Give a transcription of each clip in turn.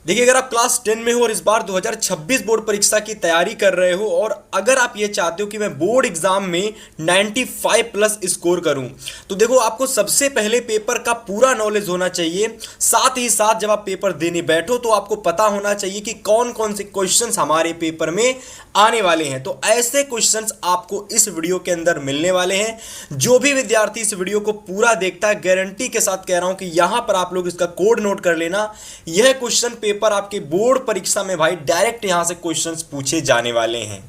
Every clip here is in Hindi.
देखिए, अगर आप क्लास 10 में हो और इस बार 2026 बोर्ड परीक्षा की तैयारी कर रहे हो और अगर आप ये चाहते हो कि मैं बोर्ड एग्जाम में 95 प्लस स्कोर करूं, तो देखो आपको सबसे पहले पेपर का पूरा नॉलेज होना चाहिए। साथ ही साथ जब आप पेपर देने बैठो तो आपको पता होना चाहिए कि कौन कौन से क्वेश्चंस हमारे पेपर में आने वाले हैं। तो ऐसे क्वेश्चंस आपको इस वीडियो के अंदर मिलने वाले हैं। जो भी विद्यार्थी इस वीडियो को पूरा देखता है, गारंटी के साथ कह रहा हूं कि यहां पर आप लोग इसका कोड नोट कर लेना। यह क्वेश्चन पेपर आपके बोर्ड परीक्षा में भाई डायरेक्ट यहां से क्वेश्चंस पूछे जाने वाले हैं।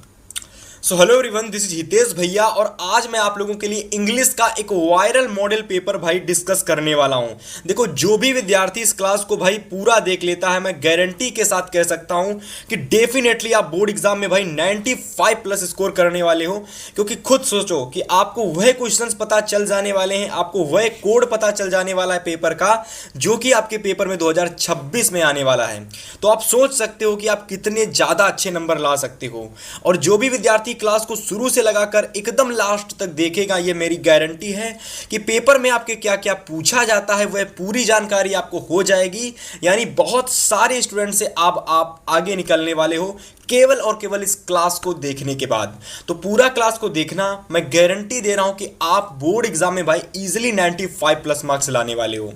So hello everyone, this is Hitesh भैया और आज मैं आप लोगों के लिए इंग्लिश का एक वायरल मॉडल पेपर भाई डिस्कस करने वाला हूं। देखो, जो भी विद्यार्थी इस क्लास को भाई पूरा देख लेता है, मैं गारंटी के साथ कह सकता हूं कि डेफिनेटली आप बोर्ड एग्जाम में भाई 95 प्लस स्कोर करने वाले हो। क्योंकि खुद सोचो कि आपको वह क्वेश्चंस पता चल जाने वाले हैं, आपको वह कोड पता चल जाने वाला है पेपर का, जो कि आपके पेपर में 2026 में आने वाला है। तो आप सोच सकते हो कि आप कितने ज्यादा अच्छे नंबर ला सकते हो। और जो भी विद्यार्थी क्लास को शुरू से लगाकर एकदम लास्ट तक देखेगा, ये मेरी गारंटी है कि पेपर में आपके क्या क्या पूछा जाता है वह पूरी जानकारी आपको हो जाएगी। यानी बहुत सारे स्टूडेंट से आप आगे निकलने वाले हो केवल और केवल इस क्लास को देखने के बाद। तो पूरा क्लास को देखना, मैं गारंटी दे रहा हूं कि आप बोर्ड एग्जाम में भाई इजीली 95 प्लस मार्क्स लाने वाले हो।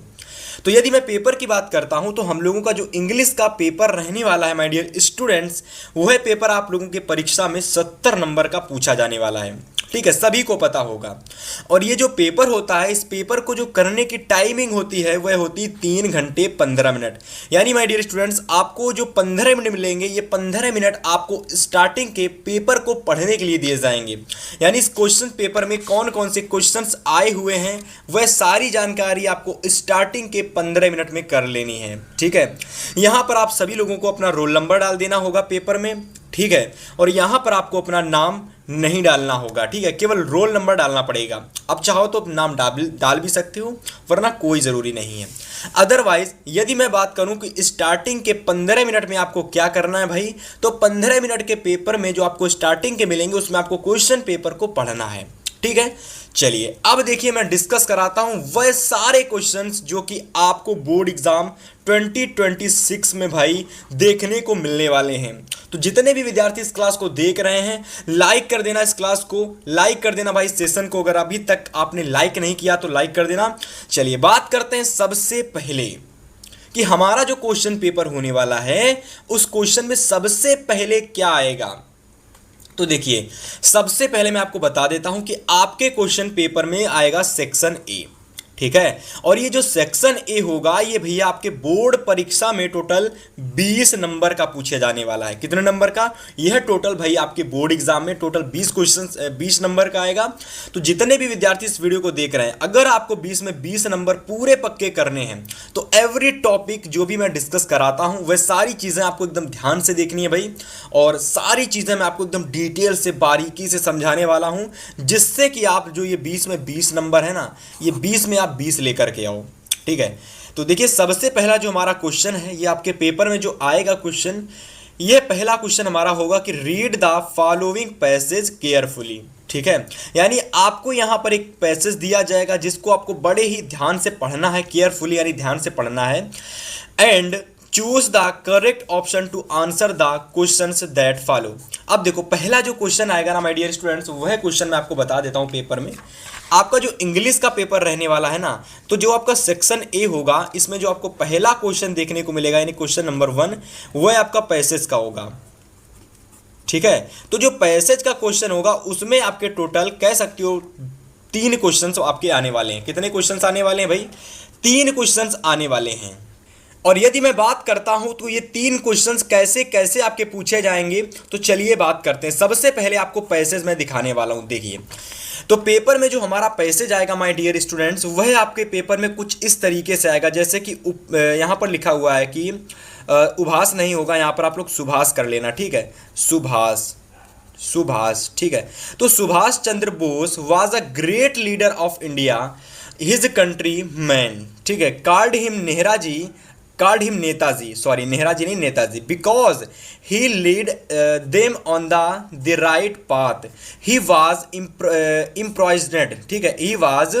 तो यदि मैं पेपर की बात करता हूं तो हम लोगों का जो इंग्लिश का पेपर रहने वाला है माय डियर स्टूडेंट्स, वह पेपर आप लोगों के परीक्षा में 70 नंबर का पूछा जाने वाला है। ठीक है, सभी को पता होगा। और ये जो पेपर होता है, इस पेपर को जो करने की टाइमिंग होती है वह होती है 3 घंटे 15 मिनट। यानी माय डियर स्टूडेंट्स, आपको जो 15 मिनट मिलेंगे, ये 15 मिनट आपको स्टार्टिंग के पेपर को पढ़ने के लिए दिए जाएंगे। यानी इस क्वेश्चन पेपर में कौन कौन से क्वेश्चंस आए हुए हैं वह सारी जानकारी आपको स्टार्टिंग के 15 मिनट में कर लेनी है। ठीक है, यहां पर आप सभी लोगों को अपना रोल नंबर डाल देना होगा पेपर में। ठीक है, और यहां पर आपको अपना नाम नहीं डालना होगा। ठीक है, केवल रोल नंबर डालना पड़ेगा। अब चाहो तो नाम डाल भी सकते हो, वरना कोई ज़रूरी नहीं है। अदरवाइज यदि मैं बात करूं कि स्टार्टिंग के 15 मिनट में आपको क्या करना है भाई, तो 15 मिनट के पेपर में जो आपको स्टार्टिंग के मिलेंगे उसमें आपको क्वेश्चन पेपर को पढ़ना है। ठीक है, चलिए अब देखिए मैं डिस्कस कराता हूं वह सारे क्वेश्चंस जो कि आपको बोर्ड एग्जाम 2026 में भाई देखने को मिलने वाले हैं। तो जितने भी विद्यार्थी इस क्लास को देख रहे हैं, लाइक कर देना, इस क्लास को लाइक कर देना भाई, सेशन को अगर अभी तक आपने लाइक नहीं किया तो लाइक कर देना। चलिए बात करते हैं सबसे पहले कि हमारा जो क्वेश्चन पेपर होने वाला है उस क्वेश्चन में सबसे पहले क्या आएगा। तो देखिए, सबसे पहले मैं आपको बता देता हूं कि आपके क्वेश्चन पेपर में आएगा सेक्शन ए। ठीक है, और ये जो सेक्शन ए होगा ये भैया आपके बोर्ड परीक्षा में टोटल 20 नंबर का पूछे जाने वाला है। कितने नंबर का? यह टोटल भाई आपके बोर्ड एग्जाम में टोटल 20 क्वेश्चन 20 नंबर का आएगा। तो जितने भी विद्यार्थी इस वीडियो को देख रहे हैं, अगर आपको 20 में 20 नंबर पूरे पक्के करने हैं तो एवरी टॉपिक जो भी मैं डिस्कस कराता हूं वह सारी चीजें आपको एकदम ध्यान से देखनी है भाई। और सारी चीजें मैं आपको एकदम डिटेल से बारीकी से समझाने वाला हूं, जिससे कि आप जो ये 20 में 20 नंबर है ना, ये 20 में आप 20 लेकर के आओ। ठीक है, तो देखिए सबसे पहला जो हमारा क्वेश्चन है, ये आपके पेपर में जो आएगा क्वेश्चन, ये पहला क्वेश्चन हमारा होगा कि read the following passage carefully. ठीक है, यानी आपको यहां पर एक पैसेज दिया जाएगा जिसको आपको बड़े ही ध्यान से पढ़ना है, केयरफुली यानी ध्यान से पढ़ना है। And choose the correct option to answer the questions that follow. अब देखो पहला जो क्वेश्चन आएगा ना माय डियर स्टूडेंट्स, वह क्वेश्चन मैं आपको बता देता हूं। पेपर में आपका जो इंग्लिश का पेपर रहने वाला है ना, तो जो आपका सेक्शन ए होगा इसमें जो आपको पहला क्वेश्चन देखने को मिलेगा यानी क्वेश्चन नंबर 1, वह आपका पैसेज का होगा। ठीक है, तो जो पैसेज का क्वेश्चन होगा उसमें आपके टोटल कह सकते हो 3 क्वेश्चंस आपके आने वाले हैं। कितने क्वेश्चंस आने वाले हैं भाई? 3 क्वेश्चंस आने वाले हैं। और यदि मैं बात करता हूं तो ये 3 क्वेश्चंस कैसे कैसे आपके पूछे जाएंगे, तो चलिए बात करते हैं। सबसे पहले आपको पैसेज मैं दिखाने वाला हूं। देखिए, तो पेपर में जो हमारा पैसेज आएगा माय डियर स्टूडेंट्स, वह आपके पेपर में कुछ इस तरीके से आएगा, जैसे कि यहां पर लिखा हुआ है कि उभास नहीं होगा, यहां पर आप लोग सुभाष कर लेना। ठीक है, सुभाष। ठीक है, तो Subhash Chandra Bose was a great leader of India, his country man. ठीक है, called him नेताजी नहीं Netaji, because he led them on the right path. He was imprisoned. ठीक है, he was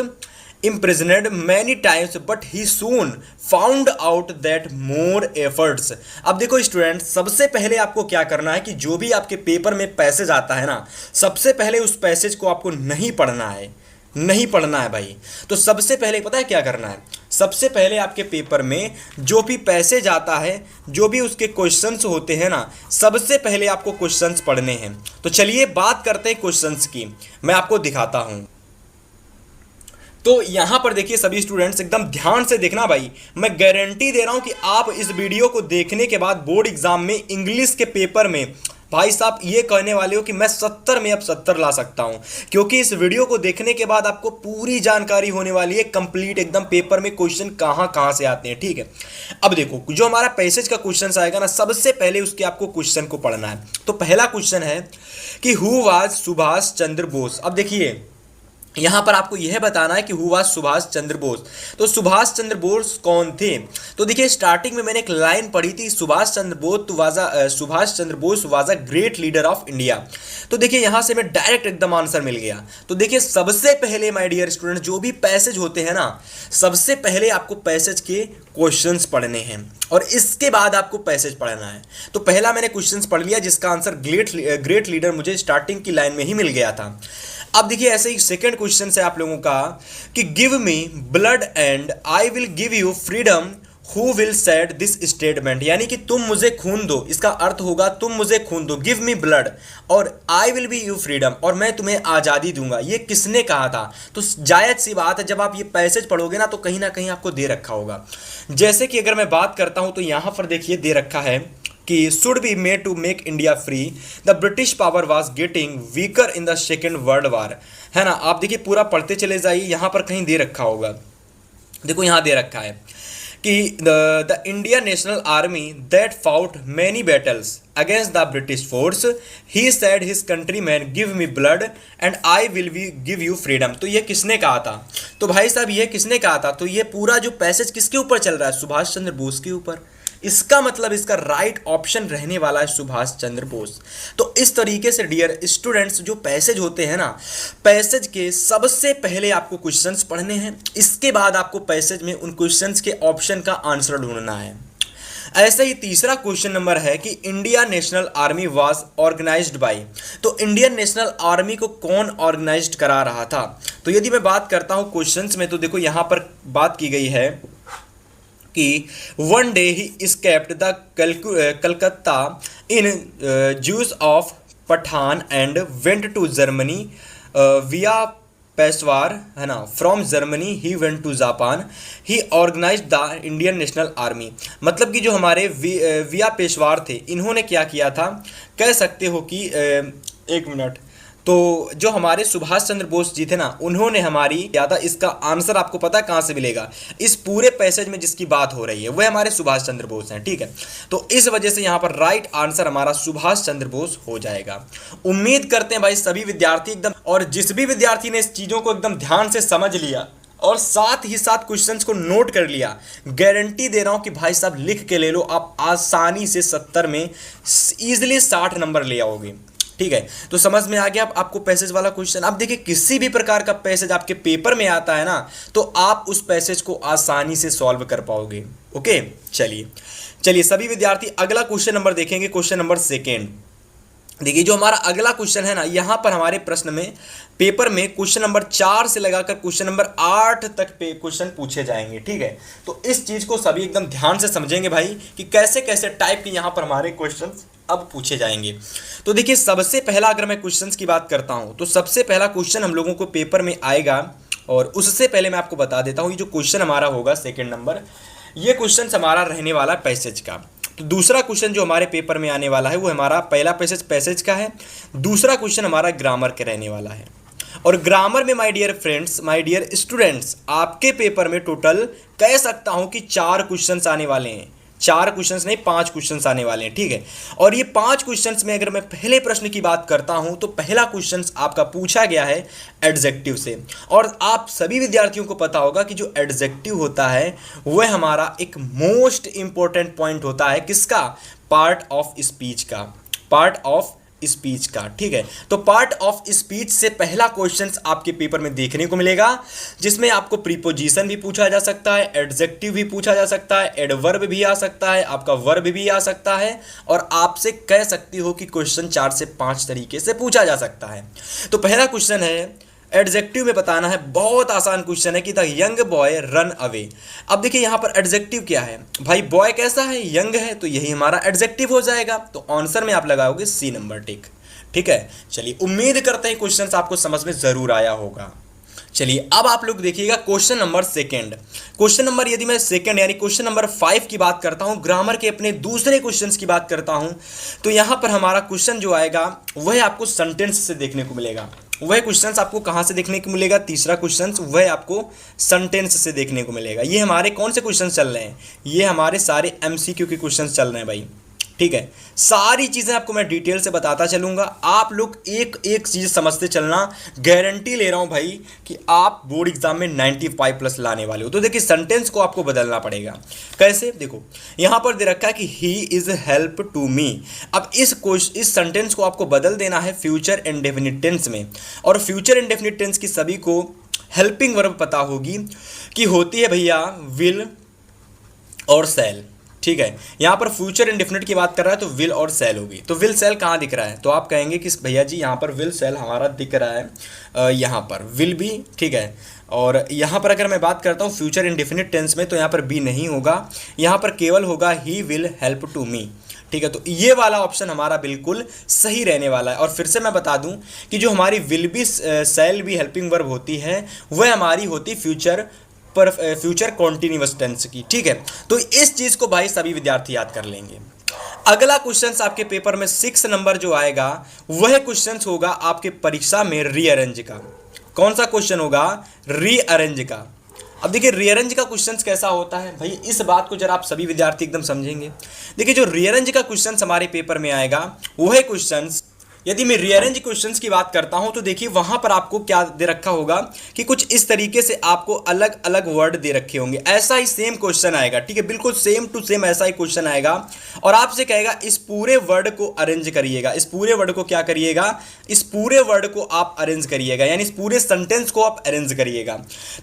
imprisoned many times but he soon found out that more efforts। अब देखो स्टूडेंट, सबसे पहले आपको क्या करना है कि जो भी आपके पेपर में पैसेज आता है ना, सबसे पहले उस पैसेज को आपको नहीं पढ़ना है, नहीं पढ़ना है भाई। तो सबसे पहले पता है क्या करना है, सबसे पहले आपके पेपर में जो भी पैसेज आता है, जो भी उसके क्वेश्चंस होते हैं ना, सबसे पहले आपको क्वेश्चंस पढ़ने हैं। तो चलिए बात करते हैं क्वेश्चंस की, मैं आपको दिखाता हूं। तो यहां पर देखिए सभी स्टूडेंट्स एकदम ध्यान से देखना भाई, मैं गारंटी दे रहा हूं कि आप इस वीडियो को देखने के बाद बोर्ड एग्जाम में इंग्लिश के पेपर में भाई साहब ये कहने वाले हो कि मैं 70 में अब 70 ला सकता हूं, क्योंकि इस वीडियो को देखने के बाद आपको पूरी जानकारी होने वाली है कंप्लीट एकदम पेपर में क्वेश्चन कहां कहां से आते हैं। ठीक है, अब देखो जो हमारा पैसेज का क्वेश्चन आएगा ना, सबसे पहले उसके आपको क्वेश्चन को पढ़ना है। तो पहला क्वेश्चन है कि हु वाज सुभाष चंद्र बोस। अब देखिए यहां पर आपको यह बताना है कि हु वाज सुभाष चंद्र बोस। तो सुभाष चंद्र बोस कौन थे? तो देखिए स्टार्टिंग में मैंने एक लाइन पढ़ी थी, Subhash Chandra Bose was a great leader of India. तो देखिए यहां से मैं डायरेक्ट एकदम आंसर मिल गया। तो देखिए सबसे पहले माय डियर स्टूडेंट, जो भी पैसेज होते हैं ना, सबसे पहले आपको पैसेज के क्वेश्चंस पढ़ने हैं और इसके बाद आपको पैसेज पढ़ना है। तो पहला मैंने क्वेश्चंस पढ़ लिया जिसका आंसर ग्रेट लीडर मुझे स्टार्टिंग की लाइन में ही मिल गया था। अब देखिए ऐसे ही सेकंड क्वेश्चन है आप लोगों का कि give me blood and I will give you freedom, who will said this statement. यानी कि तुम मुझे खून दो, इसका अर्थ होगा तुम मुझे खून दो, गिव मी ब्लड, और I will be you freedom, और मैं तुम्हें आज़ादी दूंगा। ये किसने कहा था? तो जायज़ सी बात है, जब आप ये पैसेज पढ़ोगे ना तो कहीं ना कहीं आपको दे रखा होगा। जैसे कि अगर मैं बात करता हूं तो यहां पर देखिए दे रखा है कि should be made to make India free, the British power was getting weaker in the Second World War. है ना, आप देखिए पूरा पढ़ते चले जाइए, यहां पर कहीं दे रखा होगा, देखो यहां दे रखा है कि the Indian National army that fought many battles against the British force, he said his country man give me blood and I will be give you freedom. तो ये किसने कहा था? तो भाई साहब ये किसने कहा था? तो ये पूरा जो पैसेज किसके ऊपर चल रहा है? सुभाष चंद्र बोस के ऊपर। इसका मतलब इसका राइट ऑप्शन रहने वाला है सुभाष चंद्र बोस। तो इस तरीके से डियर स्टूडेंट्स जो पैसेज होते हैं ना, पैसेज के सबसे पहले आपको क्वेश्चंस पढ़ने हैं, इसके बाद आपको पैसेज में उन क्वेश्चंस के ऑप्शन का आंसर ढूंढना है। ऐसे ही तीसरा क्वेश्चन नंबर है कि India National Army was organized by. तो इंडियन नेशनल आर्मी को कौन ऑर्गेनाइज्ड करा रहा था? तो यदि मैं बात करता हूं क्वेश्चंस में, तो देखो यहां पर बात की गई है कि one day he escaped the Calcutta in guise of Pathan and went to Germany via Peshawar. है ना, from Germany he went to Japan, he organize the Indian National Army. मतलब कि जो हमारे विया पेशवार थे, इन्होंने क्या किया था, कह सकते हो कि एक मिनट, तो जो हमारे सुभाष चंद्र बोस जी थे ना, उन्होंने हमारी क्या था, इसका आंसर आपको पता है कहाँ से मिलेगा? इस पूरे पैसेज में जिसकी बात हो रही है वह हमारे सुभाष चंद्र बोस हैं। ठीक है, तो इस वजह से यहाँ पर राइट आंसर हमारा सुभाष चंद्र बोस हो जाएगा। उम्मीद करते हैं भाई सभी विद्यार्थी एकदम, और जिस भी विद्यार्थी ने इस चीज़ों को एकदम ध्यान से समझ लिया और साथ ही साथ क्वेश्चंस को नोट कर लिया, गारंटी दे रहा हूं कि भाई साहब लिख के ले लो, आप आसानी से 70 में इजीली 60 नंबर ले आओगे। ठीक है, तो समझ में आ गया आपको पैसेज वाला क्वेश्चन। अब देखिए किसी भी प्रकार का पैसेज आपके पेपर में आता है ना, तो आप उस पैसेज को आसानी से सॉल्व कर पाओगे। ओके, चलिए सभी विद्यार्थी अगला क्वेश्चन नंबर देखेंगे, क्वेश्चन नंबर सेकेंड। देखिए जो हमारा अगला क्वेश्चन है ना, यहां पर हमारे प्रश्न में पेपर में क्वेश्चन नंबर 4 से लगाकर क्वेश्चन नंबर 8 तक पे क्वेश्चन पूछे जाएंगे। ठीक है, तो इस चीज को सभी एकदम ध्यान से समझेंगे भाई कि कैसे कैसे टाइप के यहां पर हमारे क्वेश्चंस अब पूछे जाएंगे। तो देखिए सबसे पहला अगर मैं क्वेश्चंस की बात करता हूं, तो सबसे पहला क्वेश्चन हम लोगों को पेपर में आएगा, और उससे पहले मैं आपको बता देता हूं ये जो क्वेश्चन हमारा होगा सेकेंड नंबर, ये क्वेश्चन हमारा रहने वाला पैसेज का। तो दूसरा क्वेश्चन जो हमारे पेपर में आने वाला है वो हमारा पहला पैसेज का है, दूसरा क्वेश्चन हमारा ग्रामर के रहने वाला है। और ग्रामर में my dear friends, my dear students, आपके पेपर में टोटल कह सकता हूं कि 4 क्वेश्चंस आने वाले हैं, 4 क्वेश्चंस नहीं 5 क्वेश्चंस आने वाले हैं। ठीक है, और ये 5 क्वेश्चंस में अगर मैं पहले प्रश्न की बात करता हूं तो पहला क्वेश्चन आपका पूछा गया है एडजेक्टिव से, और आप सभी विद्यार्थियों को पता होगा कि जो एडजेक्टिव होता है वह हमारा एक मोस्ट इंपॉर्टेंट पॉइंट होता है, किसका? पार्ट ऑफ स्पीच का, पार्ट ऑफ स्पीच का। ठीक है, तो पार्ट ऑफ स्पीच से पहला क्वेश्चन आपके पेपर में देखने को मिलेगा, जिसमें आपको प्रीपोजिशन भी पूछा जा सकता है, एडजेक्टिव भी पूछा जा सकता है, एडवर्ब भी आ सकता है, आपका वर्ब भी आ सकता है, और आपसे कह सकती हो कि क्वेश्चन 4 से 5 तरीके से पूछा जा सकता है। तो पहला क्वेश्चन है एडजेक्टिव में बताना है। बहुत आसान क्वेश्चन है कि the young boy run away. अब देखिए यहाँ पर एडजेक्टिव क्या है भाई, बॉय कैसा है, यंग है, तो यही हमारा एडजेक्टिव हो जाएगा। तो आंसर में आप लगाओगे सी नंबर टिक। ठीक है, चलिए उम्मीद करते हैं क्वेश्चन आपको समझ में जरूर आया होगा। चलिए अब आप लोग देखिएगा question number second. Question number यदि मैं सेकंड यानी क्वेश्चन नंबर 5 की बात करता हूं, ग्रामर के अपने दूसरे क्वेश्चंस की बात करता हूं, तो यहां पर हमारा क्वेश्चन जो आएगा वह आपको सेंटेंस से देखने को मिलेगा। वह क्वेश्चंस आपको कहां से देखने को मिलेगा, तीसरा क्वेश्चन वह आपको सेंटेंस से देखने को मिलेगा। ये हमारे कौन से क्वेश्चन चल रहे हैं, ये हमारे सारे एमसीक्यू के क्वेश्चन चल रहे हैं भाई। ठीक है, सारी चीजें आपको मैं डिटेल से बताता चलूंगा, आप लोग एक एक चीज समझते चलना। गारंटी ले रहा हूं भाई कि आप बोर्ड एग्जाम में 95 प्लस लाने वाले हो। तो देखिए सेंटेंस को आपको बदलना पड़ेगा। कैसे, देखो यहां पर दे रखा है कि he is help to me. अब इस सेंटेंस को आपको बदल देना है फ्यूचर इंडेफिनिट टेंस में। और फ्यूचर इंडेफिनिट टेंस की सभी को हेल्पिंग वर्ब पता होगी कि होती है भैया विल और शैल। ठीक है, यहां पर फ्यूचर इंडेफिनिट की बात कर रहा है तो विल और सेल होगी। तो विल सेल कहां दिख रहा है, तो आप कहेंगे कि भैया जी यहां पर विल सेल हमारा दिख रहा है, यहां पर विल भी। ठीक है, और यहां पर अगर मैं बात करता हूं फ्यूचर इंडेफिनिट टेंस में, तो यहां पर बी नहीं होगा, यहां पर केवल होगा he will help to me. ठीक है, तो ये वाला ऑप्शन हमारा बिल्कुल सही रहने वाला है। और फिर से मैं बता दूं कि जो हमारी विल भी सेल भी हेल्पिंग वर्ब होती है वह हमारी होती फ्यूचर कॉन्टिन्यूअस टेंस की। ठीक है, तो इस चीज को भाई सभी विद्यार्थी याद कर लेंगे। अगला क्वेश्चन आपके पेपर में 6 नंबर जो आएगा वह क्वेश्चन होगा आपके परीक्षा में रीअरेंज का। कौन सा क्वेश्चन होगा, रीअरेंज का। अब देखिए रीअरेंज का क्वेश्चन कैसा होता है भाई, इस बात को जरा आप सभी विद्यार्थी एकदम समझेंगे। देखिए जो रीअरेंज का क्वेश्चन हमारे पेपर में आएगा वह क्वेश्चन, यदि मैं रीअरेंज क्वेश्चंस की बात करता हूं तो देखिए वहां पर आपको क्या दे रखा होगा कि कुछ इस तरीके से आपको अलग अलग वर्ड दे रखे होंगे। ऐसा ही सेम क्वेश्चन आएगा। ठीक है, बिल्कुल सेम टू सेम ऐसा ही क्वेश्चन आएगा और आपसे कहेगा इस पूरे वर्ड को अरेंज करिएगा। इस पूरे वर्ड को क्या करिएगा, इस पूरे वर्ड को आप अरेंज करिएगा, यानी इस पूरे सेंटेंस को आप अरेंज करिएगा।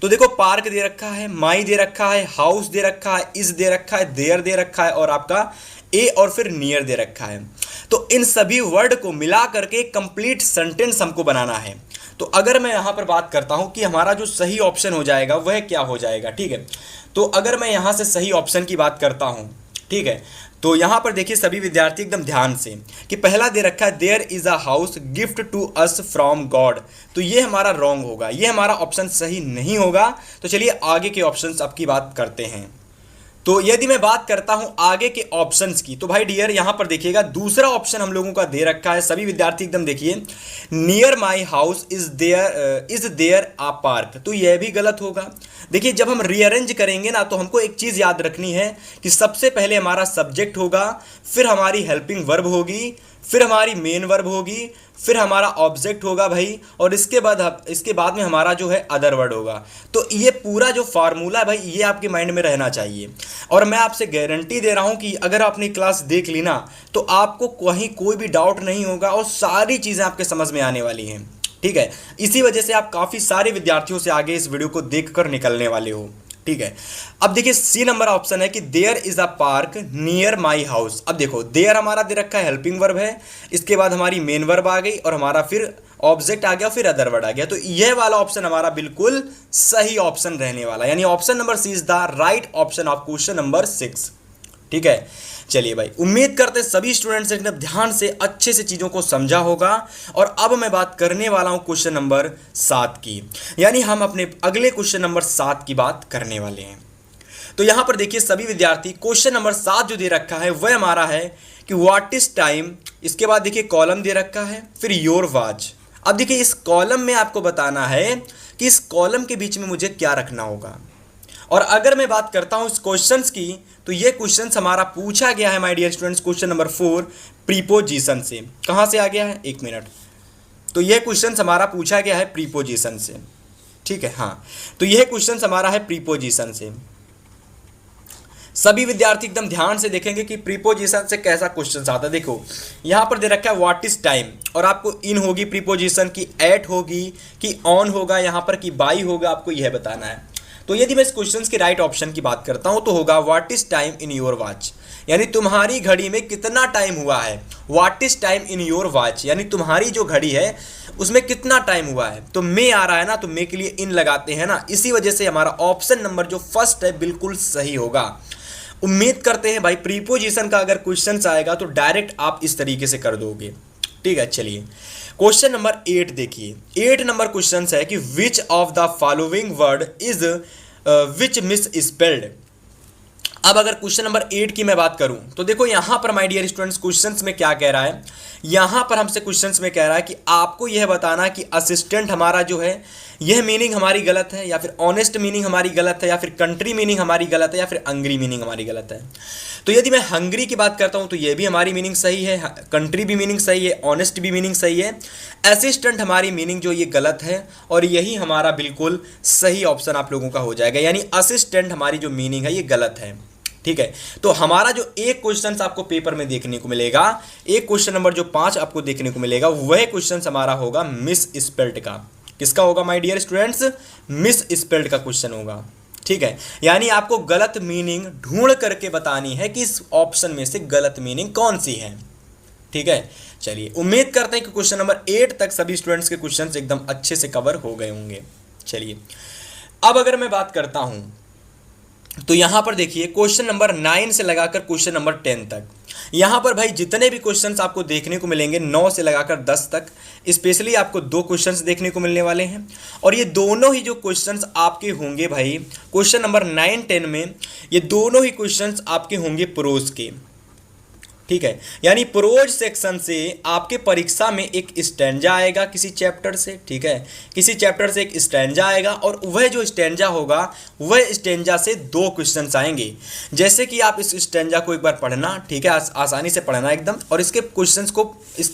तो देखो पार्क दे रखा है, माई दे रखा है, हाउस दे रखा है, इज दे रखा है, देयर दे रखा है और आपका ए और फिर नियर दे रखा है। तो इन सभी वर्ड को मिला करके कंप्लीट सेंटेंस हमको बनाना है। तो अगर मैं यहां पर बात करता हूं कि हमारा जो सही ऑप्शन हो जाएगा वह क्या हो जाएगा। ठीक है, तो अगर मैं यहां से सही ऑप्शन की बात करता हूं, ठीक है, तो यहां पर देखिए सभी विद्यार्थी एकदम ध्यान से कि पहला दे रखा है there is a house gift to us from God. तो ये हमारा रॉन्ग होगा, ये हमारा ऑप्शन सही नहीं होगा। तो चलिए आगे के ऑप्शंस अब की बात करते हैं। तो यदि मैं बात करता हूं आगे के ऑप्शंस की, तो भाई डियर यहां पर देखिएगा दूसरा ऑप्शन हम लोगों का दे रखा है। सभी विद्यार्थी एकदम देखिए, near my house is there a park. तो यह भी गलत होगा। देखिए जब हम रीअरेंज करेंगे ना तो हमको एक चीज याद रखनी है कि सबसे पहले हमारा सब्जेक्ट होगा, फिर हमारी हेल्पिंग वर्ब होगी, फिर हमारी मेन वर्ब होगी, फिर हमारा ऑब्जेक्ट होगा भाई, और इसके बाद में हमारा जो है अदर वर्ड होगा। तो ये पूरा जो फार्मूला है भाई ये आपके माइंड में रहना चाहिए। और मैं आपसे गारंटी दे रहा हूं कि अगर आपने क्लास देख ली ना तो आपको कहीं कोई भी डाउट नहीं होगा और सारी चीज़ें आपके समझ में आने वाली हैं। ठीक है, इसी वजह से आप काफ़ी सारे विद्यार्थियों से आगे इस वीडियो को देखकर निकलने वाले हो। ठीक है, अब देखिए सी नंबर ऑप्शन है कि there is a park near my house. अब देखो देयर हमारा दे रखा है हेल्पिंग वर्ब है, इसके बाद हमारी मेन वर्ब आ गई और हमारा फिर ऑब्जेक्ट आ गया, फिर अदर वर्ड आ गया। तो यह वाला ऑप्शन हमारा बिल्कुल सही ऑप्शन रहने वाला, यानी option number C is the right option of question number 6। ठीक है, चलिए भाई उम्मीद करते सभी स्टूडेंट्स एकदम ध्यान से अच्छे से चीज़ों को समझा होगा। और अब मैं बात करने वाला हूं क्वेश्चन नंबर 7 की, यानी हम अपने अगले क्वेश्चन नंबर 7 की बात करने वाले हैं। तो यहां पर देखिए सभी विद्यार्थी क्वेश्चन नंबर 7 जो दे रखा है वह हमारा है कि व्हाट इज टाइम। इसके बाद देखिए कॉलम दे रखा है, फिर योर वॉच। अब देखिए इस कॉलम में आपको बताना है कि इस कॉलम के बीच में मुझे क्या रखना होगा। और अगर मैं बात करता हूं इस क्वेश्चंस की, तो ये क्वेश्चंस हमारा पूछा गया है my dear students question number 4 preposition से। कहां से आ गया है, एक मिनट, तो ये क्वेश्चंस हमारा पूछा गया है प्रीपोजिशन से। ठीक है, हाँ, तो यह क्वेश्चंस हमारा है प्रीपोजिशन से। सभी विद्यार्थी एकदम ध्यान से देखेंगे कि प्रीपोजिशन से कैसा क्वेश्चन आता है। देखो यहाँ पर दे रखा है व्हाट इज टाइम, और आपको इन होगी प्रीपोजिशन की, एट होगी कि ऑन होगा, यहाँ पर कि बाई होगा, आपको यह बताना है। तो यदि मैं इस क्वेश्चन के राइट ऑप्शन की बात करता हूँ तो होगा what is time in your watch, यानी तुम्हारी घड़ी में कितना टाइम हुआ है। What is time in your watch यानी तुम्हारी जो घड़ी है उसमें कितना टाइम हुआ है। तो मे आ रहा है ना, तो मे के लिए इन लगाते हैं ना, इसी वजह से हमारा ऑप्शन नंबर जो फर्स्ट है बिल्कुल सही होगा। उम्मीद करते हैं भाई प्रीपोजिशन का अगर क्वेश्चन आएगा तो डायरेक्ट आप इस तरीके से कर दोगे। ठीक है, चलिए क्वेश्चन नंबर 8 देखिए। 8 नंबर क्वेश्चन है कि which of the following word is which miss spelled. अब अगर क्वेश्चन नंबर 8 की मैं बात करूं तो देखो यहां पर माय डियर स्टूडेंट्स क्वेश्चंस में क्या कह रहा है, यहां पर हमसे क्वेश्चंस में कह रहा है कि आपको यह बताना कि असिस्टेंट हमारा जो है यह मीनिंग हमारी गलत है, या फिर ऑनेस्ट मीनिंग हमारी गलत है, या फिर कंट्री मीनिंग हमारी गलत है, या फिर हंग्री मीनिंग हमारी गलत है। तो यदि मैं हंग्री की बात करता हूं तो यह भी हमारी मीनिंग सही है, कंट्री भी मीनिंग सही है, ऑनेस्ट भी मीनिंग सही है, असिस्टेंट हमारी मीनिंग जो ये गलत है, और यही हमारा बिल्कुल सही ऑप्शन आप लोगों का हो जाएगा, यानी असिस्टेंट हमारी जो मीनिंग है ये गलत है। ठीक है, तो हमारा जो एक क्वेश्चन आपको पेपर में देखने को मिलेगा, एक क्वेश्चन नंबर जो 5 आपको देखने को मिलेगा, वह क्वेश्चन हमारा होगा मिस स्पेल्ड का। किसका होगा my dear students? Misspelled का क्वेश्चन होगा। ठीक है, यानी आपको गलत मीनिंग ढूंढ करके बतानी है कि इस ऑप्शन में से गलत मीनिंग कौन सी है। ठीक है, चलिए उम्मीद करते हैं कि क्वेश्चन नंबर 8 तक सभी स्टूडेंट्स के क्वेश्चंस एकदम अच्छे से कवर हो गए होंगे। चलिए अब अगर मैं बात करता हूं तो यहां पर देखिए क्वेश्चन नंबर 9 से लगाकर क्वेश्चन नंबर 10 तक, यहां पर भाई जितने भी क्वेश्चंस आपको देखने को मिलेंगे 9 से लगाकर 10 तक, स्पेशली आपको 2 क्वेश्चंस देखने को मिलने वाले हैं, और ये दोनों ही जो क्वेश्चंस आपके होंगे भाई क्वेश्चन नंबर 9 10 में, ये दोनों ही क्वेश्चंस आपके होंगे प्रोज के। ठीक है, यानी प्रोज सेक्शन से आपके परीक्षा में एक स्टैंजा आएगा किसी चैप्टर से। ठीक है, किसी चैप्टर से एक स्टैंजा आएगा, और वह जो स्टैंजा होगा वह स्टैंजा से 2 क्वेश्चंस आएंगे। जैसे कि आप इस स्टैंजा को एक बार पढ़ना, ठीक है, आसानी से पढ़ना एकदम, और इसके क्वेश्चंस को, इस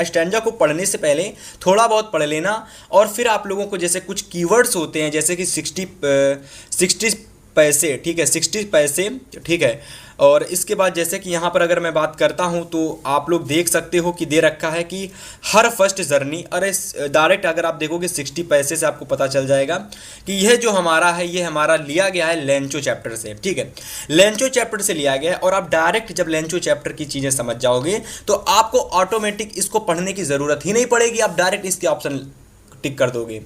स्टैंजा को पढ़ने से पहले थोड़ा बहुत पढ़ लेना, और फिर आप लोगों को जैसे कुछ कीवर्ड्स होते हैं जैसे कि 60 पैसे, ठीक है, 60 पैसे, ठीक है, और इसके बाद जैसे कि यहाँ पर अगर मैं बात करता हूँ तो आप लोग देख सकते हो कि दे रखा है कि हर फर्स्ट जर्नी, अरे डायरेक्ट अगर आप देखोगे 60 पैसे से आपको पता चल जाएगा कि यह जो हमारा है ये हमारा लिया गया है लेंचो चैप्टर से। ठीक है, लेंचो चैप्टर से लिया गया है, और आप डायरेक्ट जब लेंचो चैप्टर की चीज़ें समझ जाओगे तो आपको ऑटोमेटिक इसको पढ़ने की ज़रूरत ही नहीं पड़ेगी, आप डायरेक्ट इसके ऑप्शन टिक कर दोगे।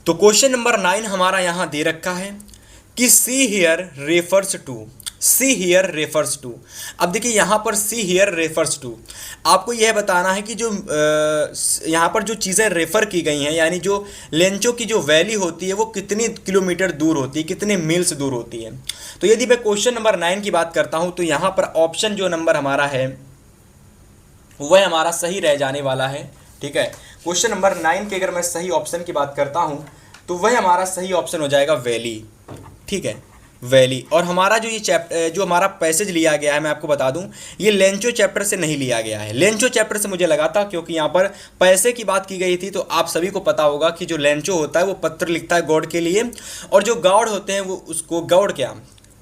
तो क्वेश्चन नंबर 9 हमारा यहाँ दे रखा है कि see here refers to, see here refers to. अब देखिए यहाँ पर सी हियर रेफर्स टू, आपको यह बताना है कि जो यहाँ पर जो चीज़ें रेफर की गई हैं, यानी जो लेंचो की जो वैली होती है वो कितनी किलोमीटर दूर होती है, कितने मील्स दूर होती है। तो यदि मैं क्वेश्चन नंबर 9 की बात करता हूँ तो यहाँ पर ऑप्शन जो नंबर हमारा है वह हमारा सही रह जाने वाला है। ठीक है, क्वेश्चन नंबर 9 के अगर मैं सही ऑप्शन की बात करता हूँ तो वह हमारा सही ऑप्शन हो जाएगा वैली। ठीक है, वैली। और हमारा जो ये चैप्टर, जो हमारा पैसेज लिया गया है, मैं आपको बता दूं ये लेंचो चैप्टर से नहीं लिया गया है। लेंचो चैप्टर से मुझे लगा था क्योंकि यहाँ पर पैसे की बात की गई थी, तो आप सभी को पता होगा कि जो लेंचो होता है वो पत्र लिखता है गॉड के लिए, और जो गॉड होते हैं वो उसको गॉड क्या,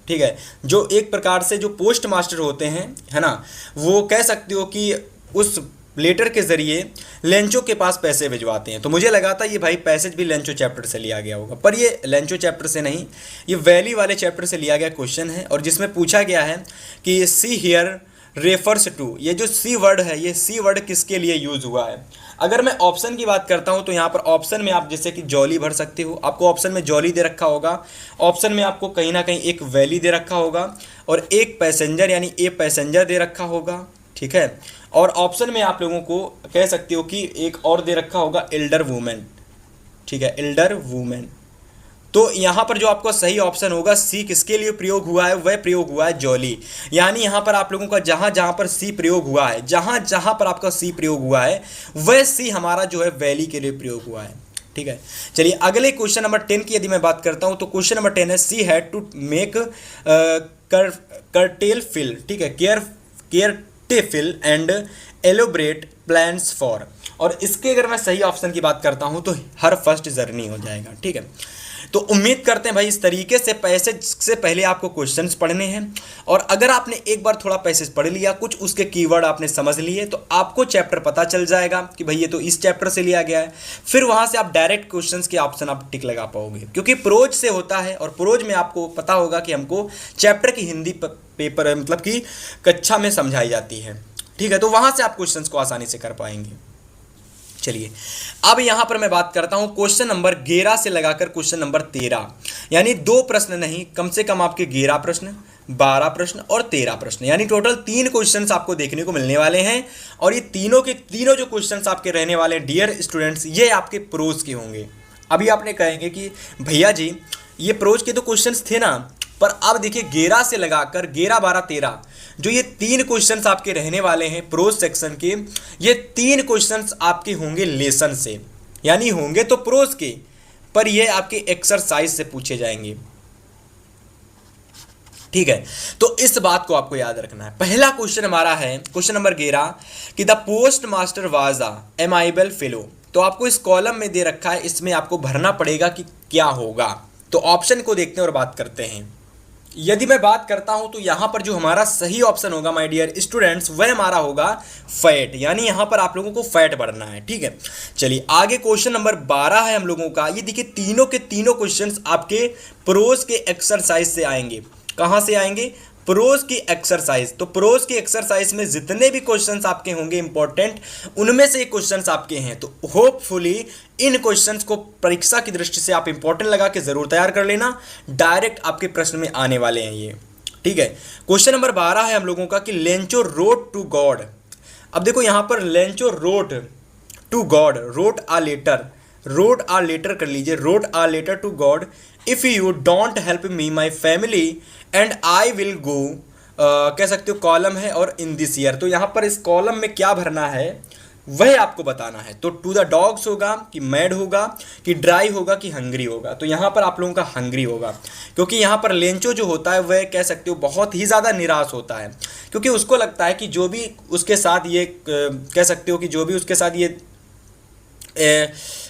ठीक है, जो एक प्रकार से जो पोस्ट मास्टर होते हैं, है ना, वो कह सकते हो कि उस लेटर के ज़रिए लेंचो के पास पैसे भिजवाते हैं। तो मुझे लगा था ये भाई पैसेज भी लेंचो चैप्टर से लिया गया होगा, पर ये लेंचो चैप्टर से नहीं, ये वैली वाले चैप्टर से लिया गया क्वेश्चन है, और जिसमें पूछा गया है कि सी हियर रेफर्स टू, ये जो सी वर्ड है ये सी वर्ड किसके लिए यूज़ हुआ है। अगर मैं ऑप्शन की बात करता हूँ तो यहाँ पर ऑप्शन में आप जैसे कि जॉली भर सकते हो, आपको ऑप्शन में जॉली दे रखा होगा, ऑप्शन में आपको कहीं ना कहीं एक वैली दे रखा होगा, और एक पैसेंजर यानी ए पैसेंजर दे रखा होगा। ठीक है, और ऑप्शन में आप लोगों को कह सकते हो कि एक और दे रखा होगा एल्डर वुमेन। ठीक है, एल्डर वुमेन। तो यहाँ पर जो आपका सही ऑप्शन होगा सी किसके लिए प्रयोग हुआ है, वह प्रयोग हुआ है जॉली। यानी यहाँ पर आप लोगों का जहाँ जहाँ पर सी प्रयोग हुआ है, जहाँ जहाँ पर आपका सी प्रयोग हुआ है वह सी हमारा जो है वैली के लिए प्रयोग हुआ है। ठीक है, चलिए अगले क्वेश्चन नंबर 10 की यदि मैं बात करता हूँ तो क्वेश्चन नंबर 10 है she had to make careful. ठीक है, careful and elaborate plans for, और इसके अगर मैं सही ऑप्शन की बात करता हूं तो हर फर्स्ट जर्नी हो जाएगा। ठीक है, तो उम्मीद करते हैं भाई इस तरीके से पैसेज से पहले आपको क्वेश्चंस पढ़ने हैं, और अगर आपने एक बार थोड़ा पैसेज पढ़ लिया, कुछ उसके कीवर्ड आपने समझ लिए, तो आपको चैप्टर पता चल जाएगा कि भाई ये तो इस चैप्टर से लिया गया है। फिर वहां से आप डायरेक्ट क्वेश्चंस के ऑप्शन आप टिक लगा पाओगे, क्योंकि प्रोज से होता है, और प्रोज में आपको पता होगा कि हमको चैप्टर की हिंदी पेपर मतलब कि कक्षा में समझाई जाती है, ठीक है। तो वहां से आप क्वेश्चंस को आसानी से कर पाएंगे। चलिए अब यहां पर मैं बात करता हूं क्वेश्चन नंबर 11 से लगाकर क्वेश्चन नंबर 13, यानी 2 प्रश्न नहीं, कम से कम आपके 11 प्रश्न, 12 प्रश्न और 13 प्रश्न, यानी टोटल 3 क्वेश्चंस आपको देखने को मिलने वाले हैं। और ये तीनों के तीनों जो क्वेश्चंस आपके रहने वाले हैं डियर स्टूडेंट्स, ये आपके प्रोज के होंगे। अभी आपने कहेंगे कि भैया जी ये प्रोज के तो क्वेश्चंस थे ना, पर अब देखिए 11 से लगाकर 11, 12, 13 जो ये 3 क्वेश्चंस आपके रहने वाले हैं प्रोज सेक्शन के, ये 3 क्वेश्चंस आपके होंगे लेसन से, यानी होंगे तो प्रोज के, पर ये आपके एक्सरसाइज से पूछे जाएंगे, ठीक है। तो इस बात को आपको याद रखना है। पहला क्वेश्चन हमारा है क्वेश्चन नंबर 11 कि the postmaster was a amiable fellow. तो आपको इस कॉलम में दे रखा है, इसमें आपको भरना पड़ेगा कि क्या होगा। तो ऑप्शन को देखते हैं और बात करते हैं। यदि मैं बात करता हूं तो यहां पर जो हमारा सही ऑप्शन होगा माय डियर स्टूडेंट्स, वह हमारा होगा फैट, यानी यहां पर आप लोगों को फैट भरना है, ठीक है। चलिए आगे क्वेश्चन नंबर 12 है हम लोगों का। ये देखिए तीनों के तीनों क्वेश्चंस आपके प्रोज के एक्सरसाइज से आएंगे। कहां से आएंगे? प्रोज की एक्सरसाइज। तो प्रोज की एक्सरसाइज में जितने भी क्वेश्चंस आपके होंगे इंपॉर्टेंट, उनमें से क्वेश्चंस आपके हैं। तो होपफुली इन क्वेश्चंस को परीक्षा की दृष्टि से आप इंपॉर्टेंट लगा के जरूर तैयार कर लेना, डायरेक्ट आपके प्रश्न में आने वाले हैं ये, ठीक है। क्वेश्चन नंबर 12 है हम लोगों का कि लेंचो रोट टू गॉड। अब देखो यहां पर Lencho wrote to God, wrote a letter कर लीजिए, wrote a letter to God, if you don't help me my family and I will go, कह सकते हो कॉलम है और इन दिस ईयर। तो यहां पर इस कॉलम में क्या भरना है वह आपको बताना है। तो टू द डॉग्स होगा कि मैड होगा कि ड्राई होगा कि हंग्री होगा। तो यहां पर आप लोगों का हंग्री होगा, क्योंकि यहां पर लेंचो जो होता है वह कह सकते हो बहुत ही ज़्यादा निराश होता है, क्योंकि उसको लगता है कि जो भी उसके साथ ये कह सकते हो कि जो भी उसके साथ ये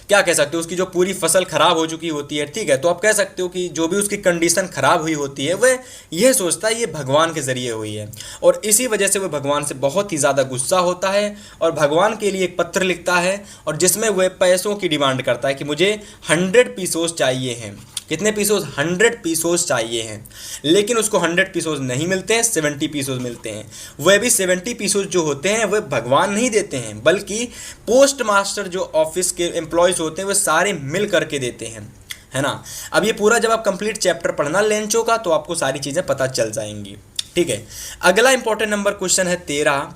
क्या कह सकते हो उसकी जो पूरी फसल खराब हो चुकी होती है, ठीक है। तो आप कह सकते हो कि जो भी उसकी कंडीशन खराब हुई होती है वह यह सोचता है ये भगवान के ज़रिए हुई है, और इसी वजह से वह भगवान से बहुत ही ज़्यादा गुस्सा होता है और भगवान के लिए एक पत्र लिखता है, और जिसमें वह पैसों की डिमांड करता है कि मुझे 100 पीसोस चाहिए हैं। कितने पीसोस? 100 पीसोस चाहिए हैं। लेकिन उसको 100 पीसोस नहीं मिलते हैं, 70 पीसोस मिलते हैं। वह भी 70 पीसोस जो होते हैं वह भगवान नहीं देते हैं, बल्कि पोस्ट मास्टर जो ऑफिस के एम्प्लॉयज़ होते हैं वह सारे मिल करके देते हैं, है ना। अब ये पूरा जब आप कंप्लीट चैप्टर पढ़ना लेंचो का, तो आपको सारी चीज़ें पता चल जाएंगी, ठीक है। अगला इंपॉर्टेंट नंबर क्वेश्चन है 13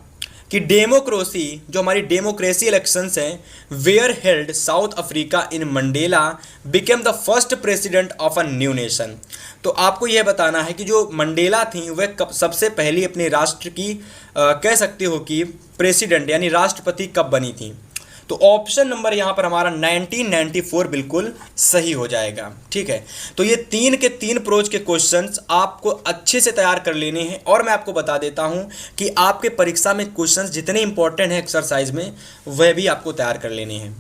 कि डेमोक्रेसी, जो हमारी डेमोक्रेसी इलेक्शंस हैं, where held south Africa in Mandela became the first president of a new nation. तो आपको यह बताना है कि जो मंडेला थी वह सबसे पहली अपने राष्ट्र की कह सकते हो कि प्रेसिडेंट यानी राष्ट्रपति कब बनी थी। तो ऑप्शन नंबर यहाँ पर हमारा 1994 बिल्कुल सही हो जाएगा, ठीक है। तो ये 3 के 3 प्रोज के क्वेश्चंस आपको अच्छे से तैयार कर लेने हैं, और मैं आपको बता देता हूँ कि आपके परीक्षा में क्वेश्चंस जितने इंपॉर्टेंट हैं एक्सरसाइज में वह भी आपको तैयार कर लेने हैं,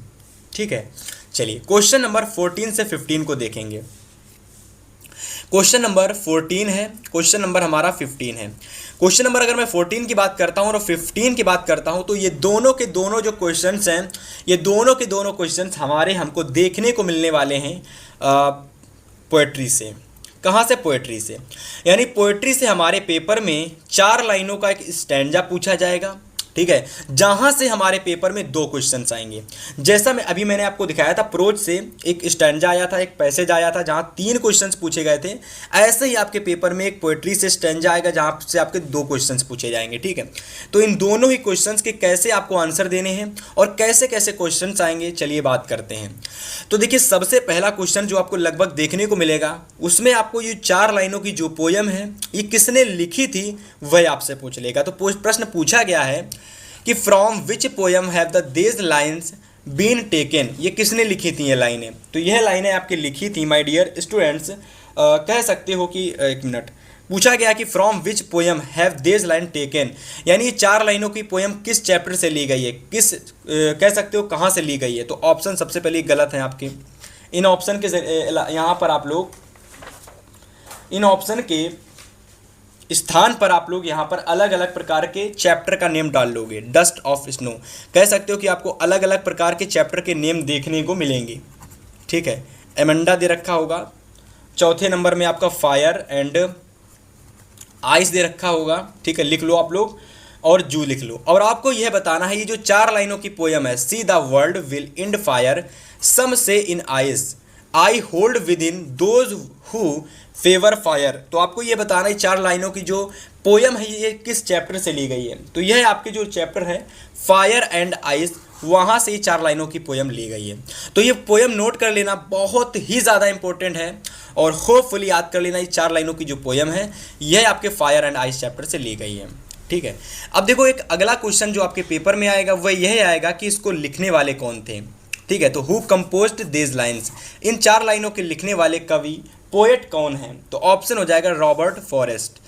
ठीक है। चलिए क्वेश्चन नंबर 14 से 15 को देखेंगे। क्वेश्चन नंबर 14 है, क्वेश्चन नंबर हमारा 15 है। क्वेश्चन नंबर अगर मैं 14 की बात करता हूँ और 15 की बात करता हूँ, तो ये दोनों के दोनों जो क्वेश्चंस हैं, ये दोनों के दोनों क्वेश्चंस हमको देखने को मिलने वाले हैं पोएट्री से। कहाँ से? पोएट्री से। यानी पोएट्री से हमारे पेपर में 4 लाइनों का एक स्टैंजा पूछा जाएगा, ठीक है, जहां से हमारे पेपर में 2 क्वेश्चंस आएंगे। जैसा मैंने आपको दिखाया था, प्रोज से एक स्टैंजा आया था, एक पैसेज आया था जहां 3 क्वेश्चंस पूछे गए थे, ऐसे ही आपके पेपर में एक पोएट्री से स्टैंजा आएगा जहां से आपके 2 क्वेश्चंस पूछे जाएंगे, ठीक है। तो इन दोनों ही क्वेश्चंस के कैसे आपको आंसर देने हैं और कैसे कैसे क्वेश्चंस आएंगे, चलिए बात करते हैं। तो देखिए सबसे पहला क्वेश्चन जो आपको लगभग देखने को मिलेगा, उसमें आपको ये 4 लाइनों की जो पोयम है ये किसने लिखी थी वह आपसे पूछ लेगा। तो प्रश्न पूछा गया है कि from which poem have the these lines been taken. ये किसने लिखी थी ये लाइनें? तो यह लाइनें आपकी लिखी थी माय डियर स्टूडेंट्स, कह सकते हो कि एक मिनट, पूछा गया कि from which poem have these line taken, यानी ये 4 लाइनों की पोयम किस चैप्टर से ली गई है, किस कह सकते हो कहाँ से ली गई है। तो ऑप्शन सबसे पहले गलत है आपके, इन ऑप्शन के यहाँ पर आप लोग इन ऑप्शन के स्थान पर आप लोग यहाँ पर अलग अलग प्रकार के चैप्टर का नेम डाल लोगे। डस्ट ऑफ स्नो, कह सकते हो कि आपको अलग अलग प्रकार के चैप्टर के नेम देखने को मिलेंगे। ठीक है, एमेंडा दे रखा होगा। चौथे नंबर में आपका फायर एंड आइस दे रखा होगा। ठीक है, लिख लो आप लोग, और जू लिख लो। और आपको यह बताना है, ये जो 4 लाइनों की पोयम है, say the world will end fire, some say in ice, I hold with in those who favour fire. तो आपको ये बताना है 4 लाइनों की जो पोयम है ये किस चैप्टर से ली गई है। तो यह आपके जो चैप्टर है फायर एंड आइस, वहाँ से ये 4 लाइनों की पोयम ली गई है। तो ये पोयम नोट कर लेना, बहुत ही ज़्यादा इंपॉर्टेंट है, और होपफुली याद कर लेना ये 4 लाइनों की जो पोयम है यह आपके फायर एंड आइस चैप्टर से ली गई है। ठीक है, अब देखो एक अगला क्वेश्चन जो आपके पेपर में आएगा वह यह आएगा कि इसको लिखने वाले कौन थे। ठीक है, तो हु कंपोज्ड दीज लाइन्स, इन 4 लाइनों के लिखने वाले कवि पोएट कौन है। तो ऑप्शन हो जाएगा रॉबर्ट फॉरेस्ट,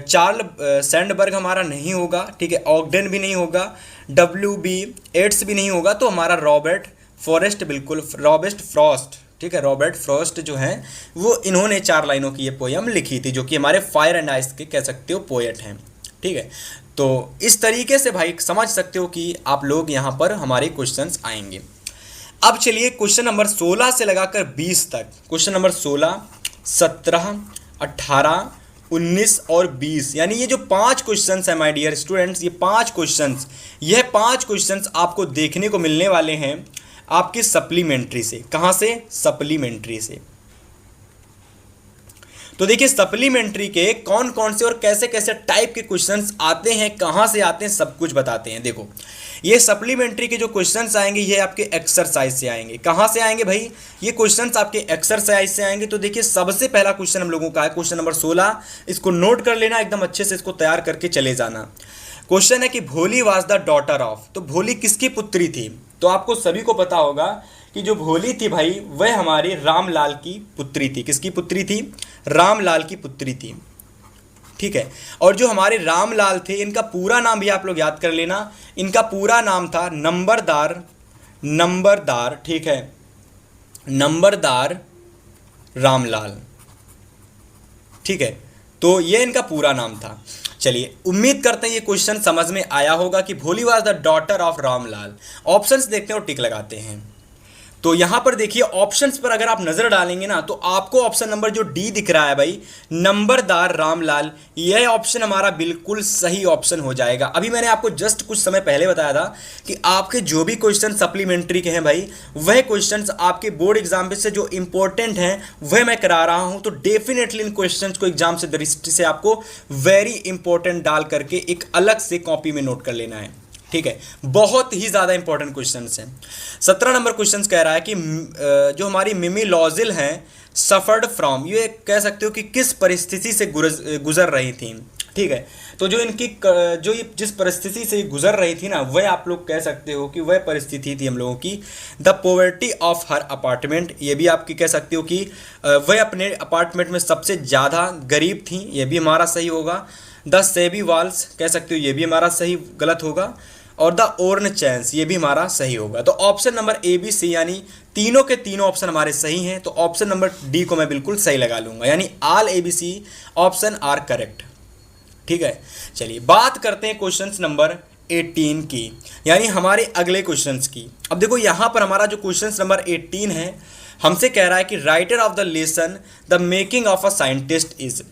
चार्ल्स सैंडबर्ग हमारा नहीं होगा। ठीक है, ऑगडेन भी नहीं होगा, WB येट्स भी नहीं होगा, तो हमारा रॉबर्ट फॉरेस्ट, बिल्कुल रॉबर्ट फ्रॉस्ट। ठीक है, रॉबर्ट फ्रॉस्ट जो हैं वो इन्होंने 4 लाइनों की ये पोयम लिखी थी, जो कि हमारे फायर एंड आइस के कह सकते हो पोएट हैं। ठीक है, तो इस तरीके से भाई समझ सकते हो कि आप लोग यहाँ पर हमारे क्वेश्चंस आएंगे। अब चलिए क्वेश्चन नंबर 16 से लगाकर 20 तक, क्वेश्चन नंबर 16, 17, 18, 19 और 20, यानी ये जो 5 क्वेश्चंस हैं माय डियर स्टूडेंट्स, ये 5 क्वेश्चंस आपको देखने को मिलने वाले हैं आपकी सप्लीमेंट्री से। कहाँ से? सप्लीमेंट्री से। तो देखिए सप्लीमेंट्री के कौन कौन से और कैसे कैसे टाइप के क्वेश्चंस आते हैं, कहाँ से आते हैं, सब कुछ बताते हैं। देखो ये सप्लीमेंट्री के जो क्वेश्चंस आएंगे ये आपके एक्सरसाइज से आएंगे। कहाँ से आएंगे भाई? ये क्वेश्चंस आपके एक्सरसाइज से आएंगे। तो देखिए सबसे पहला क्वेश्चन हम लोगों का है क्वेश्चन नंबर 16, इसको नोट कर लेना, एकदम अच्छे से इसको तैयार करके चले जाना। क्वेश्चन है कि भोली वाज द डॉटर ऑफ, तो भोली किसकी पुत्री थी? तो आपको सभी को पता होगा कि जो भोली थी भाई वह हमारे रामलाल की पुत्री थी। किसकी पुत्री थी? रामलाल की पुत्री थी। ठीक है, और जो हमारे रामलाल थे इनका पूरा नाम भी आप लोग याद कर लेना, इनका पूरा नाम था नंबरदार। ठीक है, नंबरदार रामलाल। ठीक है, तो ये इनका पूरा नाम था। चलिए उम्मीद करते हैं ये क्वेश्चन समझ में आया होगा कि भोली was the daughter of Ramlal. Options देखते हैं और टिक लगाते हैं। तो यहाँ पर देखिए ऑप्शंस पर अगर आप नज़र डालेंगे ना तो आपको ऑप्शन नंबर जो डी दिख रहा है भाई, नंबरदार रामलाल, यह ऑप्शन हमारा बिल्कुल सही ऑप्शन हो जाएगा। अभी मैंने आपको जस्ट कुछ समय पहले बताया था कि आपके जो भी क्वेश्चन सप्लीमेंट्री के हैं भाई, वह क्वेश्चंस आपके बोर्ड एग्जाम से जो इंपॉर्टेंट हैं वह मैं करा रहा हूं। तो डेफिनेटली इन क्वेश्चंस को एग्जाम से दृष्टि से आपको वेरी इंपॉर्टेंट डाल करके एक अलग से कॉपी में नोट कर लेना है। ठीक है, बहुत ही ज़्यादा इंपॉर्टेंट क्वेश्चंस हैं। 17 नंबर क्वेश्चंस कह रहा है कि जो हमारी मिमी लॉजिल हैं सफर्ड फ्रॉम, ये कह सकते हो कि किस परिस्थिति से गुजर रही थी। ठीक है, तो जो इनकी जो ये जिस परिस्थिति से गुजर रही थी ना, वह आप लोग कह सकते हो कि वह परिस्थिति थी हम लोगों की the poverty of her apartment. ये भी आपकी कह सकते हो कि वह अपने अपार्टमेंट में सबसे ज़्यादा गरीब थी, ये भी हमारा सही होगा। द सेबी वॉल्स कह सकते हो, ये भी हमारा सही गलत होगा। और द ओर्न चैंस, ये भी हमारा सही होगा। तो option number A B C यानी तीनों के तीनों ऑप्शन हमारे सही हैं। तो ऑप्शन नंबर डी को मैं बिल्कुल सही लगा लूंगा, यानी all A B C option are correct. ठीक है, चलिए बात करते हैं क्वेश्चन नंबर 18 की, यानी हमारे अगले क्वेश्चंस की। अब देखो यहाँ पर हमारा जो क्वेश्चन नंबर 18 है हमसे कह रहा है कि writer of the lesson the making of a scientist is.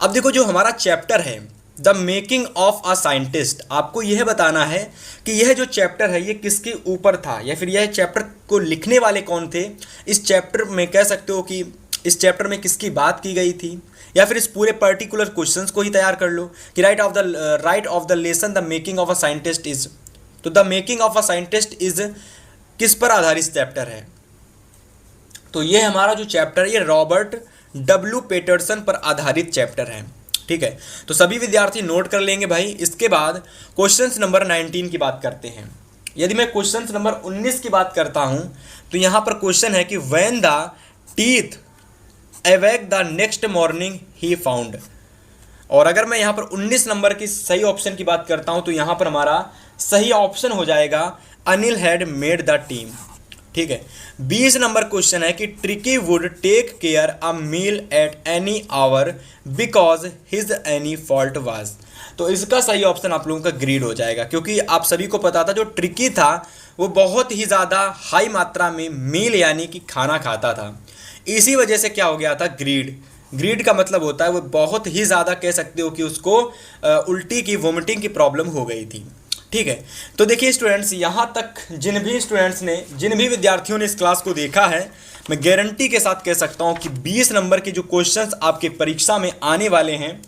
अब देखो जो हमारा चैप्टर है the making of a scientist, आपको यह बताना है कि यह जो चैप्टर है ये किसके ऊपर था, या फिर यह चैप्टर को लिखने वाले कौन थे। इस चैप्टर में कह सकते हो कि इस चैप्टर में किसकी बात की गई थी, या फिर इस पूरे पर्टिकुलर क्वेश्चंस को ही तैयार कर लो कि right of the lesson the making of a scientist is. तो the making of a scientist is किस पर आधारित चैप्टर है? तो ये हमारा जो चैप्टर है ये रॉबर्ट W पैटरसन पर आधारित चैप्टर है। ठीक है, तो सभी विद्यार्थी नोट कर लेंगे भाई। इसके बाद क्वेश्चन नंबर 19 की बात करते हैं। यदि मैं क्वेश्चन नंबर 19 की बात करता हूं तो यहां पर क्वेश्चन है कि when the teeth awake the next morning he found. और अगर मैं यहां पर 19 नंबर की सही ऑप्शन की बात करता हूं तो यहां पर हमारा सही ऑप्शन हो जाएगा Anil had made the team. ठीक है। 20 नंबर क्वेश्चन है कि Tricki would take care a meal at any hour because his any fault was. तो इसका सही ऑप्शन आप लोगों का ग्रीड हो जाएगा, क्योंकि आप सभी को पता था जो ट्रिकी था वो बहुत ही ज़्यादा हाई मात्रा में मील यानी कि खाना खाता था। इसी वजह से क्या हो गया था, ग्रीड। ग्रीड का मतलब होता है वो बहुत ही ज़्यादा कह सकते हो कि उसको उल्टी की वोमिटिंग की प्रॉब्लम हो गई थी। ठीक है। तो देखिए स्टूडेंट्स, यहाँ तक जिन भी विद्यार्थियों ने इस क्लास को देखा है, मैं गारंटी के साथ कह सकता हूँ कि 20 नंबर के जो क्वेश्चंस आपके परीक्षा में आने वाले हैं,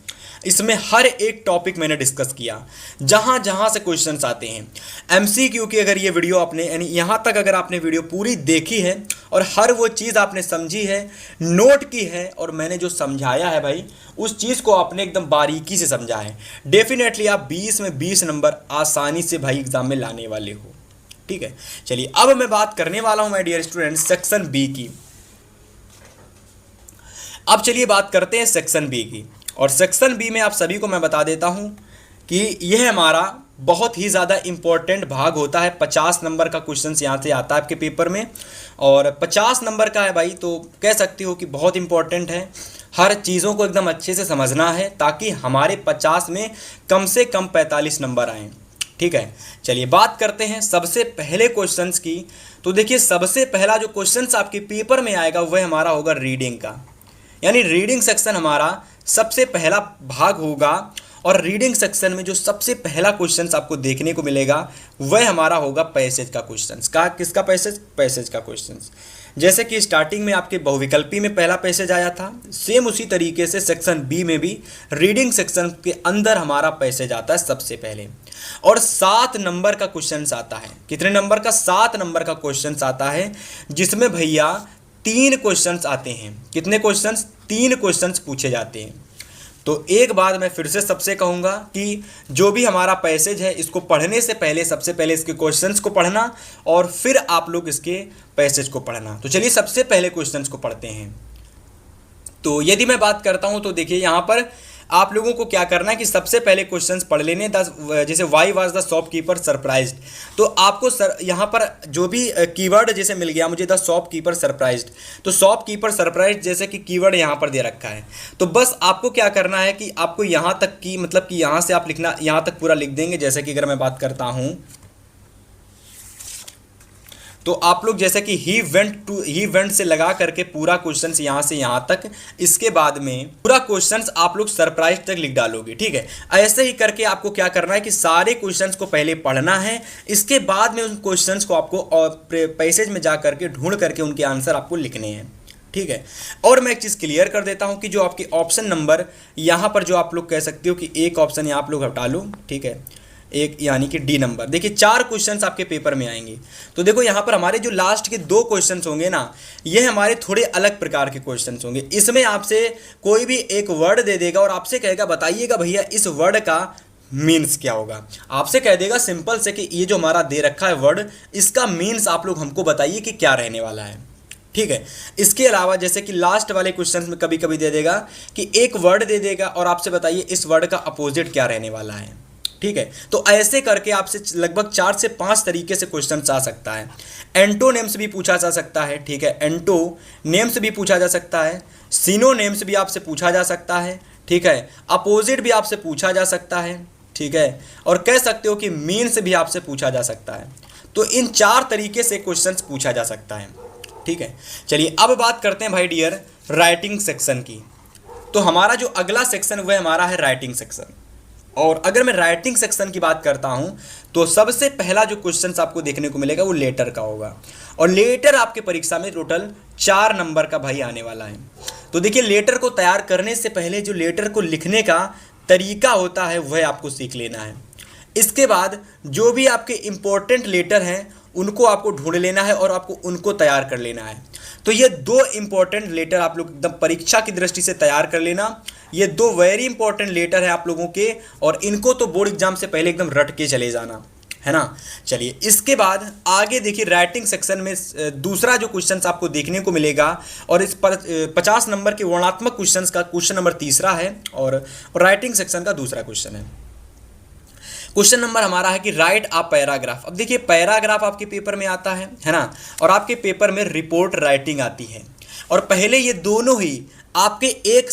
इसमें हर एक टॉपिक मैंने डिस्कस किया, जहाँ जहाँ से क्वेश्चंस आते हैं। एमसीक्यू की अगर ये वीडियो आपने यानी यहाँ तक अगर आपने वीडियो पूरी देखी है और हर वो चीज़ आपने समझी है, नोट की है, और मैंने जो समझाया है भाई उस चीज़ को आपने एकदम बारीकी से समझा है, डेफिनेटली आप 20 में 20 नंबर आसानी से भाई एग्जाम में लाने वाले हो। ठीक है। चलिए अब मैं बात करने वाला हूँ my dear students section B की। अब चलिए बात करते हैं सेक्शन बी की। और सेक्शन बी में आप सभी को मैं बता देता हूं कि यह हमारा बहुत ही ज़्यादा इंपॉर्टेंट भाग होता है। 50 नंबर का क्वेश्चन यहाँ से आता है आपके पेपर में, और 50 नंबर का है भाई, तो कह सकते हो कि बहुत इंपॉर्टेंट है। हर चीज़ों को एकदम अच्छे से समझना है ताकि हमारे 50 में कम से कम 45 नंबर आएँ। ठीक है। चलिए बात करते हैं सबसे पहले क्वेश्चंस की। तो देखिए सबसे पहला जो क्वेश्चंस आपके पेपर में आएगा वह हमारा होगा रीडिंग का, यानी रीडिंग सेक्शन हमारा सबसे पहला भाग होगा। और रीडिंग सेक्शन में जो सबसे पहला क्वेश्चंस आपको देखने को मिलेगा वह हमारा होगा पैसेज का क्वेश्चंस का। किसका पैसेज का क्वेश्चंस। जैसे कि स्टार्टिंग में आपके बहुविकल्पी में पहला पैसेज आया था, सेम उसी तरीके से सेक्शन बी में भी रीडिंग सेक्शन के अंदर हमारा पैसेज आता है सबसे पहले। और 7 नंबर का क्वेश्चंस आता है। कितने नंबर का? 7 नंबर का क्वेश्चंस आता है, जिसमें भैया 3 क्वेश्चंस आते हैं। कितने क्वेश्चंस? 3 क्वेश्चंस पूछे जाते हैं। तो एक बात मैं फिर से सबसे कहूँगा कि जो भी हमारा पैसेज है इसको पढ़ने से पहले सबसे पहले इसके क्वेश्चंस को पढ़ना और फिर आप लोग इसके पैसेज को पढ़ना। तो चलिए सबसे पहले क्वेश्चंस को पढ़ते हैं। तो यदि मैं बात करता हूँ तो देखिए यहाँ पर आप लोगों को क्या करना है कि सबसे पहले क्वेश्चंस पढ़ लेने। जैसे why was the shopkeeper surprised, तो आपको यहाँ पर जो भी कीवर्ड जैसे मिल गया मुझे, द शॉपकीपर सरप्राइज्ड, तो शॉपकीपर सरप्राइज्ड जैसे कि कीवर्ड यहाँ पर दे रखा है। तो बस आपको क्या करना है कि आपको यहाँ तक की मतलब कि यहाँ से आप लिखना, यहाँ तक पूरा लिख देंगे। जैसे कि अगर मैं बात करता हूँ तो आप लोग जैसे कि ही वेंट से लगा करके पूरा क्वेश्चन यहाँ से यहाँ तक, इसके बाद में पूरा क्वेश्चन आप लोग सरप्राइज तक लिख डालोगे। ठीक है। ऐसे ही करके आपको क्या करना है कि सारे क्वेश्चंस को पहले पढ़ना है, इसके बाद में उन क्वेश्चंस को आपको और पैसेज में जा करके ढूंढ करके उनके आंसर आपको लिखने हैं। ठीक है। और मैं एक चीज़ क्लियर कर देता हूँ कि जो आपके ऑप्शन नंबर यहाँ पर जो आप लोग कह सकते हो कि एक ऑप्शन यहाँ आप लोग हटा लो। ठीक है। एक यानी कि डी नंबर। देखिए 4 क्वेश्चंस आपके पेपर में आएंगे। तो देखो यहाँ पर हमारे जो लास्ट के 2 क्वेश्चंस होंगे ना, ये हमारे थोड़े अलग प्रकार के क्वेश्चंस होंगे। इसमें आपसे कोई भी एक वर्ड दे देगा और आपसे कहेगा बताइएगा भैया इस वर्ड का मीन्स क्या होगा। आपसे कह देगा सिंपल से कि ये जो हमारा दे रखा है वर्ड, इसका मीन्स आप लोग हमको बताइए कि क्या रहने वाला है। ठीक है। इसके अलावा जैसे कि लास्ट वाले क्वेश्चंस में कभी कभी दे देगा कि एक वर्ड दे देगा और आपसे बताइए इस वर्ड का अपोजिट क्या रहने वाला है। ठीक है। तो ऐसे करके आपसे लगभग 4 से 5 तरीके से क्वेश्चन आ सकता है। एंटोनेम्स भी पूछा जा सकता है। ठीक है। एंटोनेम्स भी पूछा जा सकता है। सिनोनेम्स भी आपसे पूछा जा सकता है। ठीक है। अपोजिट भी आपसे पूछा जा सकता है। ठीक है। और कह सकते हो कि मीन्स भी आपसे पूछा जा सकता है। तो इन 4 तरीके से क्वेश्चन पूछा जा सकता है। ठीक है। चलिए अब बात करते हैं भाई डियर राइटिंग सेक्शन की। तो हमारा जो अगला सेक्शन वह हमारा है राइटिंग सेक्शन। और अगर मैं राइटिंग सेक्शन की बात करता हूं तो सबसे पहला जो क्वेश्चन आपको देखने को मिलेगा वो लेटर का होगा। और लेटर आपके परीक्षा में टोटल 4 नंबर का भाई आने वाला है। तो देखिए लेटर को तैयार करने से पहले जो लेटर को लिखने का तरीका होता है वह आपको सीख लेना है। इसके बाद जो भी आपके इंपॉर्टेंट लेटर हैं उनको आपको ढूंढ लेना है और आपको उनको तैयार कर लेना है। तो ये 2 इंपॉर्टेंट लेटर आप लोग एकदम परीक्षा की दृष्टि से तैयार कर लेना। ये 2 वेरी इंपॉर्टेंट लेटर हैं आप लोगों के, और इनको तो बोर्ड एग्जाम से पहले एकदम रट के चले जाना है ना। चलिए इसके बाद आगे देखिए राइटिंग सेक्शन में दूसरा जो क्वेश्चन आपको देखने को मिलेगा, और इस पर 50 नंबर के वर्णात्मक क्वेश्चन का क्वेश्चन नंबर 3 है और राइटिंग सेक्शन का दूसरा क्वेश्चन है। क्वेश्चन नंबर हमारा है कि राइट अ पैराग्राफ। अब देखिए पैराग्राफ आपके पेपर में आता है ना, और आपके पेपर में रिपोर्ट राइटिंग आती है। और पहले ये दोनों ही आपके एक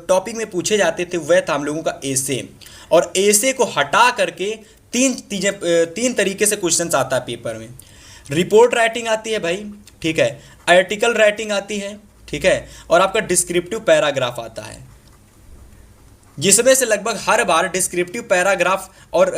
टॉपिक में पूछे जाते थे, वह था हम लोगों का एसे। और एसे को हटा करके तीन तरीके से क्वेश्चन आता है पेपर में। रिपोर्ट राइटिंग आती है भाई, ठीक है, आर्टिकल राइटिंग आती है, ठीक है, और आपका डिस्क्रिप्टिव पैराग्राफ आता है, जिसमें से लगभग हर बार डिस्क्रिप्टिव पैराग्राफ और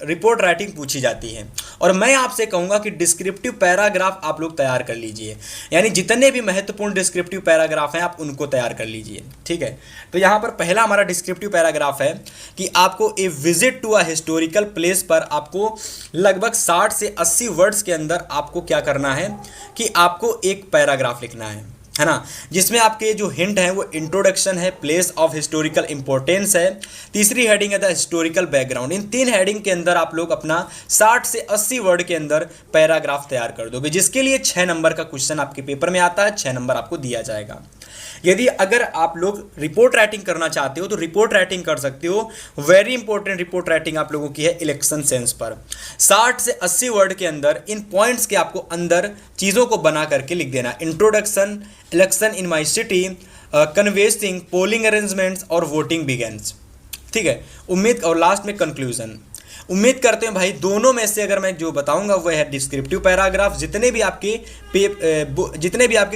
रिपोर्ट राइटिंग पूछी जाती है। और मैं आपसे कहूँगा कि डिस्क्रिप्टिव पैराग्राफ आप लोग तैयार कर लीजिए, यानी जितने भी महत्वपूर्ण डिस्क्रिप्टिव पैराग्राफ हैं आप उनको तैयार कर लीजिए, ठीक है। तो यहाँ पर पहला हमारा डिस्क्रिप्टिव पैराग्राफ है कि आपको a visit to a historical place पर आपको लगभग 60 से 80 वर्ड्स के अंदर आपको क्या करना है कि आपको एक पैराग्राफ लिखना है ना, जिसमें आपके जो हिंट है वो इंट्रोडक्शन है, प्लेस ऑफ हिस्टोरिकल इंपॉर्टेंस है, तीसरी हेडिंग है the historical background. In 3 heading के अंदर आप लोग अपना 60 से 80 वर्ड के अंदर पैराग्राफ तैयार कर दोगे, जिसके लिए 6 नंबर का क्वेश्चन आपके पेपर में आता है, 6 नंबर आपको दिया जाएगा। यदि अगर आप लोग रिपोर्ट राइटिंग करना चाहते हो तो रिपोर्ट राइटिंग कर सकते हो। वेरी इंपॉर्टेंट रिपोर्ट राइटिंग आप लोगों की है इलेक्शन सेंस पर। 60 से 80 वर्ड के अंदर इन पॉइंट्स के आपको अंदर चीज़ों को बना करके लिख देना। Introduction, election in my city, canvassing, polling arrangements और वोटिंग बिगेन्स, ठीक है। उम्मीद और लास्ट में कंक्लूजन। उम्मीद करते हैं भाई दोनों में से अगर मैं जो बताऊंगा वह है डिस्क्रिप्टिव पैराग्राफ। जितने भी आपके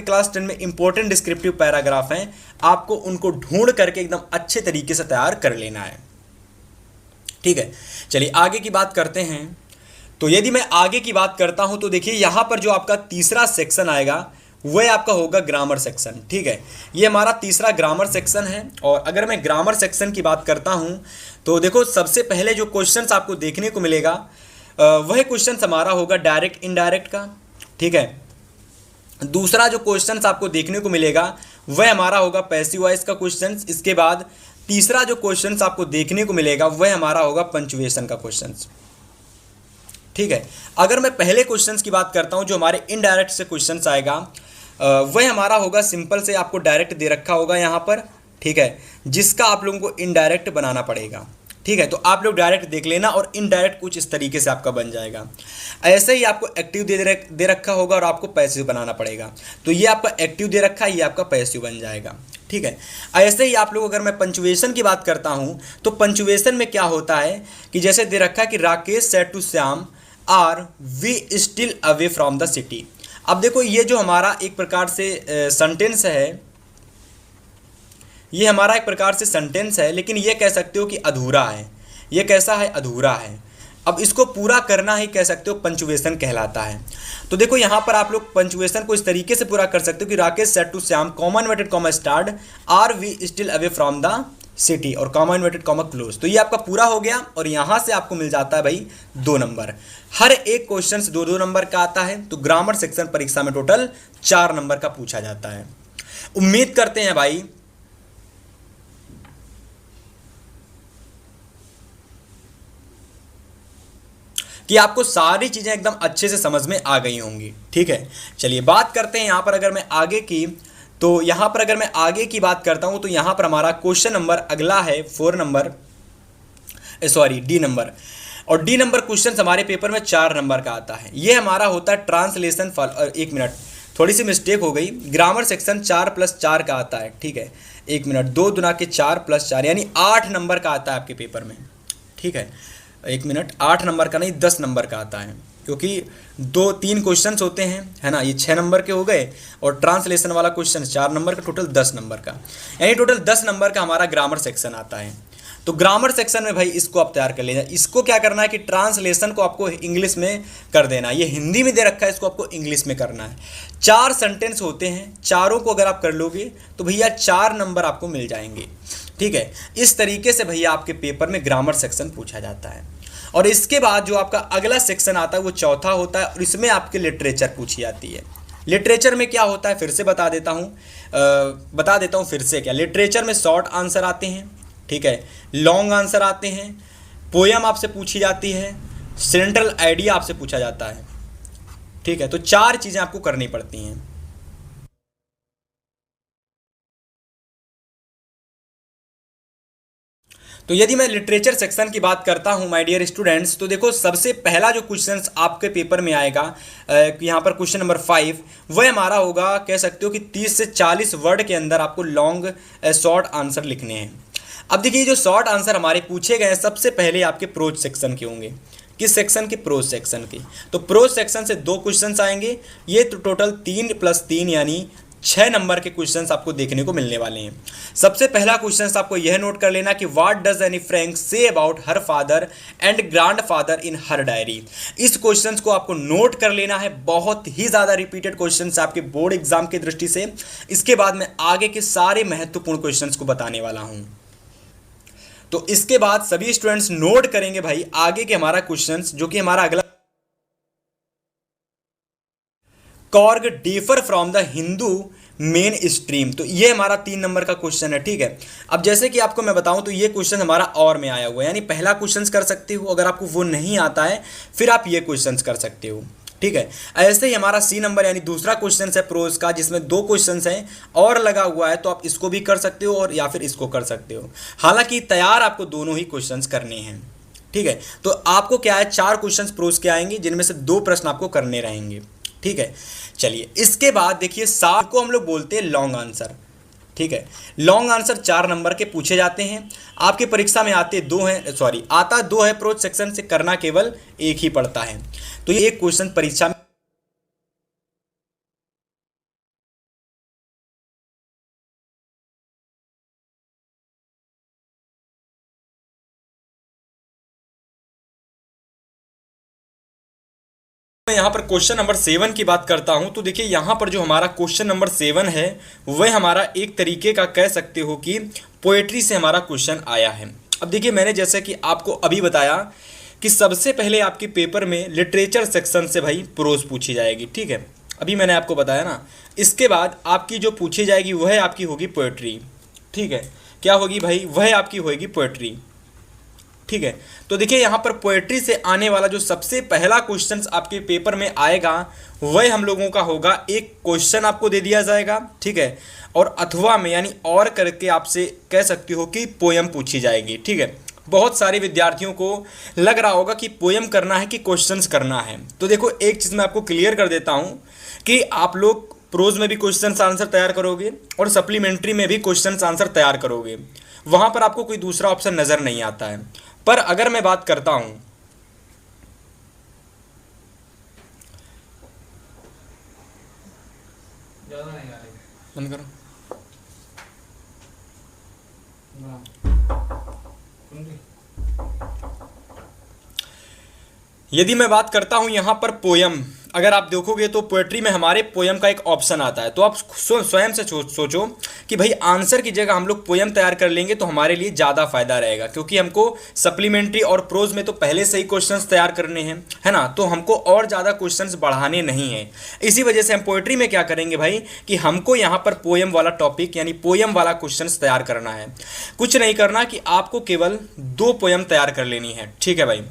क्लास 10 में इंपॉर्टेंट डिस्क्रिप्टिव पैराग्राफ हैं आपको उनको ढूंढ करके एकदम अच्छे तरीके से तैयार कर लेना है, ठीक है। चलिए आगे की बात करते हैं। तो यदि मैं आगे की बात करता हूं तो देखिए यहाँ पर जो आपका तीसरा सेक्शन आएगा वह आपका होगा ग्रामर सेक्शन, ठीक है। ये हमारा तीसरा ग्रामर सेक्शन है। और अगर मैं ग्रामर सेक्शन की बात करता हूं तो देखो सबसे पहले जो क्वेश्चंस आपको देखने को मिलेगा वह क्वेश्चंस हमारा होगा डायरेक्ट इनडायरेक्ट का, ठीक है। दूसरा जो क्वेश्चंस आपको देखने को मिलेगा वह हमारा होगा पैसिव वॉइस का क्वेश्चंस। इसके बाद तीसरा जो क्वेश्चंस आपको देखने को मिलेगा वह हमारा होगा पंक्चुएशन का क्वेश्चंस, ठीक है। अगर मैं पहले क्वेश्चंस की बात करता हूं जो हमारे इनडायरेक्ट से क्वेश्चंस आएगा वह हमारा होगा सिंपल से आपको डायरेक्ट दे रखा होगा यहाँ पर, ठीक है, जिसका आप लोगों को इनडायरेक्ट बनाना पड़ेगा, ठीक है। तो आप लोग डायरेक्ट देख लेना और इनडायरेक्ट कुछ इस तरीके से आपका बन जाएगा। ऐसे ही आपको एक्टिव दे रखा होगा और आपको पैसिव बनाना पड़ेगा। तो ये आपका एक्टिव दे रखा है, ये आपका पैसिव बन जाएगा, ठीक है। ऐसे ही आप लोग अगर मैं पंक्चुएशन की बात करता हूँ तो पंक्चुएशन में क्या होता है कि जैसे दे रखा है कि Rakesh said to Shyam are we still away from the city. अब देखो ये जो हमारा एक प्रकार से सेंटेंस है, ये हमारा एक प्रकार से सेंटेंस है, लेकिन ये कह सकते हो कि अधूरा है। ये कैसा है? अधूरा है। अब इसको पूरा करना ही कह सकते हो पंक्चुएशन कहलाता है। तो देखो यहाँ पर आप लोग पंक्चुएशन को इस तरीके से पूरा कर सकते हो कि Rakesh said to Shyam comma inverted comma start are we still away from the city और कॉमा इन्वर्टेड कॉमा क्लोज। तो ये आपका पूरा हो गया और यहाँ से आपको मिल जाता है भाई 2 नंबर। हर एक क्वेश्चन 2-2 नंबर का आता है। तो ग्रामर सेक्शन परीक्षा में टोटल 4 नंबर का पूछा जाता है। उम्मीद करते हैं भाई कि आपको सारी चीजें एकदम अच्छे से समझ में आ गई होंगी, ठीक है। चलिए बात करते हैं यहाँ पर अगर मैं आगे की, तो यहाँ पर अगर मैं आगे की बात करता हूँ तो यहाँ पर हमारा क्वेश्चन नंबर अगला है 4 नंबर, सॉरी डी नंबर। और डी नंबर क्वेश्चन हमारे पेपर में 4 नंबर का आता है। ये हमारा होता है ट्रांसलेशन फॉल। और 1 मिनट, थोड़ी सी मिस्टेक हो गई। ग्रामर सेक्शन 4+4 का आता है, ठीक है। 1 मिनट, 2 दुना के 4+4 यानी 8 नंबर का आता है आपके पेपर में, ठीक है। 1 मिनट, 8 नंबर का नहीं 10 नंबर का आता है, क्योंकि 2-3 क्वेश्चंस होते हैं, है ना। ये 6 नंबर के हो गए और ट्रांसलेशन वाला क्वेश्चन 4 नंबर का, टोटल 10 नंबर का, यानी टोटल 10 नंबर का हमारा ग्रामर सेक्शन आता है। तो ग्रामर सेक्शन में भाई इसको आप तैयार कर लेना। इसको क्या करना है कि ट्रांसलेशन को आपको इंग्लिश में कर देना। ये हिंदी में दे रखा है, इसको आपको इंग्लिश में करना है। 4 सेंटेंस होते हैं, चारों को अगर आप कर लोगे तो भैया 4 नंबर आपको मिल जाएंगे, ठीक है। इस तरीके से भैया आपके पेपर में ग्रामर सेक्शन पूछा जाता है। और इसके बाद जो आपका अगला सेक्शन आता है वो चौथा होता है और इसमें आपके लिटरेचर पूछी जाती है। लिटरेचर में क्या होता है फिर से बता देता हूँ फिर से। क्या लिटरेचर में शॉर्ट आंसर आते हैं, ठीक है, लॉन्ग आंसर आते हैं, पोयम आपसे पूछी जाती है, सेंट्रल आइडिया आपसे पूछा जाता है, ठीक है। तो 4 चीज़ें आपको करनी पड़ती हैं। तो यदि मैं लिटरेचर सेक्शन की बात करता हूं माय डियर स्टूडेंट्स, तो देखो सबसे पहला जो क्वेश्चंस आपके पेपर में आएगा यहाँ पर क्वेश्चन नंबर 5, वह हमारा होगा, कह सकते हो कि 30 से 40 वर्ड के अंदर आपको लॉन्ग शॉर्ट आंसर लिखने हैं। अब देखिए जो शॉर्ट आंसर हमारे पूछे गए हैं सबसे पहले आपके प्रोज सेक्शन के होंगे। किस सेक्शन के? प्रोज सेक्शन के। तो प्रोज सेक्शन से 2 क्वेश्चंस आएंगे, ये तो टोटल 3 + 3 यानी 6 नंबर के क्वेश्चंस आपको देखने को मिलने वाले हैं। सबसे पहला क्वेश्चन आपको यह नोट कर लेना कि what does Anne Frank say about her father and grandfather in her diary. इस क्वेश्चन को आपको नोट कर लेना है, बहुत ही ज़्यादा रिपीटेड क्वेश्चन आपके बोर्ड एग्जाम की दृष्टि से। इसके बाद मैं आगे के सारे महत्वपूर्ण क्वेश्चन को बताने वाला हूँ। तो इसके बाद सभी स्टूडेंट्स नोट करेंगे भाई आगे के हमारा क्वेश्चंस, जो कि हमारा अगला, Korg differ from the Hindu main stream. तो ये हमारा 3 नंबर का क्वेश्चन है, ठीक है। अब जैसे कि आपको मैं बताऊं तो ये क्वेश्चन हमारा और में आया हुआ है, यानी पहला क्वेश्चन कर सकते हो, अगर आपको वो नहीं आता है फिर आप ये क्वेश्चन कर सकते हो, ठीक है। ऐसे ही हमारा C नंबर यानी दूसरा क्वेश्चन है प्रोज का, जिसमें 2 क्वेश्चन हैं और लगा हुआ है, तो आप इसको भी कर सकते हो और या फिर इसको कर सकते हो। हालांकि तैयार आपको दोनों ही क्वेश्चन करने हैं, ठीक है। तो आपको क्या है, 4 क्वेश्चन प्रोज के आएंगे, जिनमें से 2 प्रश्न आपको करने रहेंगे, ठीक है। चलिए इसके बाद देखिए 7 को हम लोग बोलते हैं लॉन्ग आंसर, ठीक है। लॉन्ग आंसर 4 नंबर के पूछे जाते हैं। आपकी परीक्षा में आता 2 है प्रोज सेक्शन से, करना केवल एक ही पड़ता है। तो ये एक क्वेश्चन परीक्षा में मैं यहाँ पर क्वेश्चन नंबर 7 की बात करता हूँ। तो देखिए यहाँ पर जो हमारा क्वेश्चन नंबर 7 है वह हमारा एक तरीके का कह सकते हो कि पोएट्री से हमारा क्वेश्चन आया है। अब देखिए मैंने जैसे कि आपको अभी बताया कि सबसे पहले आपके पेपर में लिटरेचर सेक्शन से भाई प्रोज पूछी जाएगी, ठीक है। अभी मैंने आपको बताया ना। इसके बाद आपकी जो पूछी जाएगी वह आपकी होगी पोएट्री, ठीक है। क्या होगी भाई? वह आपकी होगी पोएट्री, ठीक है। तो देखिए यहाँ पर पोएट्री से आने वाला जो सबसे पहला क्वेश्चन आपके पेपर में आएगा वह हम लोगों का होगा, एक क्वेश्चन आपको दे दिया जाएगा, ठीक है, और अथवा में यानी और करके आपसे कह सकती हो कि पोयम पूछी जाएगी, ठीक है। बहुत सारे विद्यार्थियों को लग रहा होगा कि पोयम करना है कि क्वेश्चंस करना है। तो देखो एक चीज़ मैं आपको क्लियर कर देता हूँ कि आप लोग प्रोज में भी क्वेश्चन आंसर तैयार करोगे और सप्लीमेंट्री में भी क्वेश्चन आंसर तैयार करोगे, वहाँ पर आपको कोई दूसरा ऑप्शन नज़र नहीं आता है। पर अगर मैं बात करता हूं, बंद करो, यदि मैं बात करता हूं यहां पर पोयम, अगर आप देखोगे तो पोएट्री में हमारे पोयम का एक ऑप्शन आता है। तो आप स्वयं से सोचो कि भाई आंसर की जगह हम लोग पोयम तैयार कर लेंगे तो हमारे लिए ज़्यादा फायदा रहेगा, क्योंकि हमको सप्लीमेंट्री और प्रोज में तो पहले से ही क्वेश्चंस तैयार करने हैं, है ना। तो हमको और ज़्यादा क्वेश्चंस बढ़ाने नहीं हैं। इसी वजह से हम पोएट्री में क्या करेंगे भाई कि हमको यहाँ पर पोयम वाला टॉपिक यानी पोयम वाला क्वेश्चन तैयार करना है। कुछ नहीं करना कि आपको केवल 2 पोयम तैयार कर लेनी है, ठीक है भाई।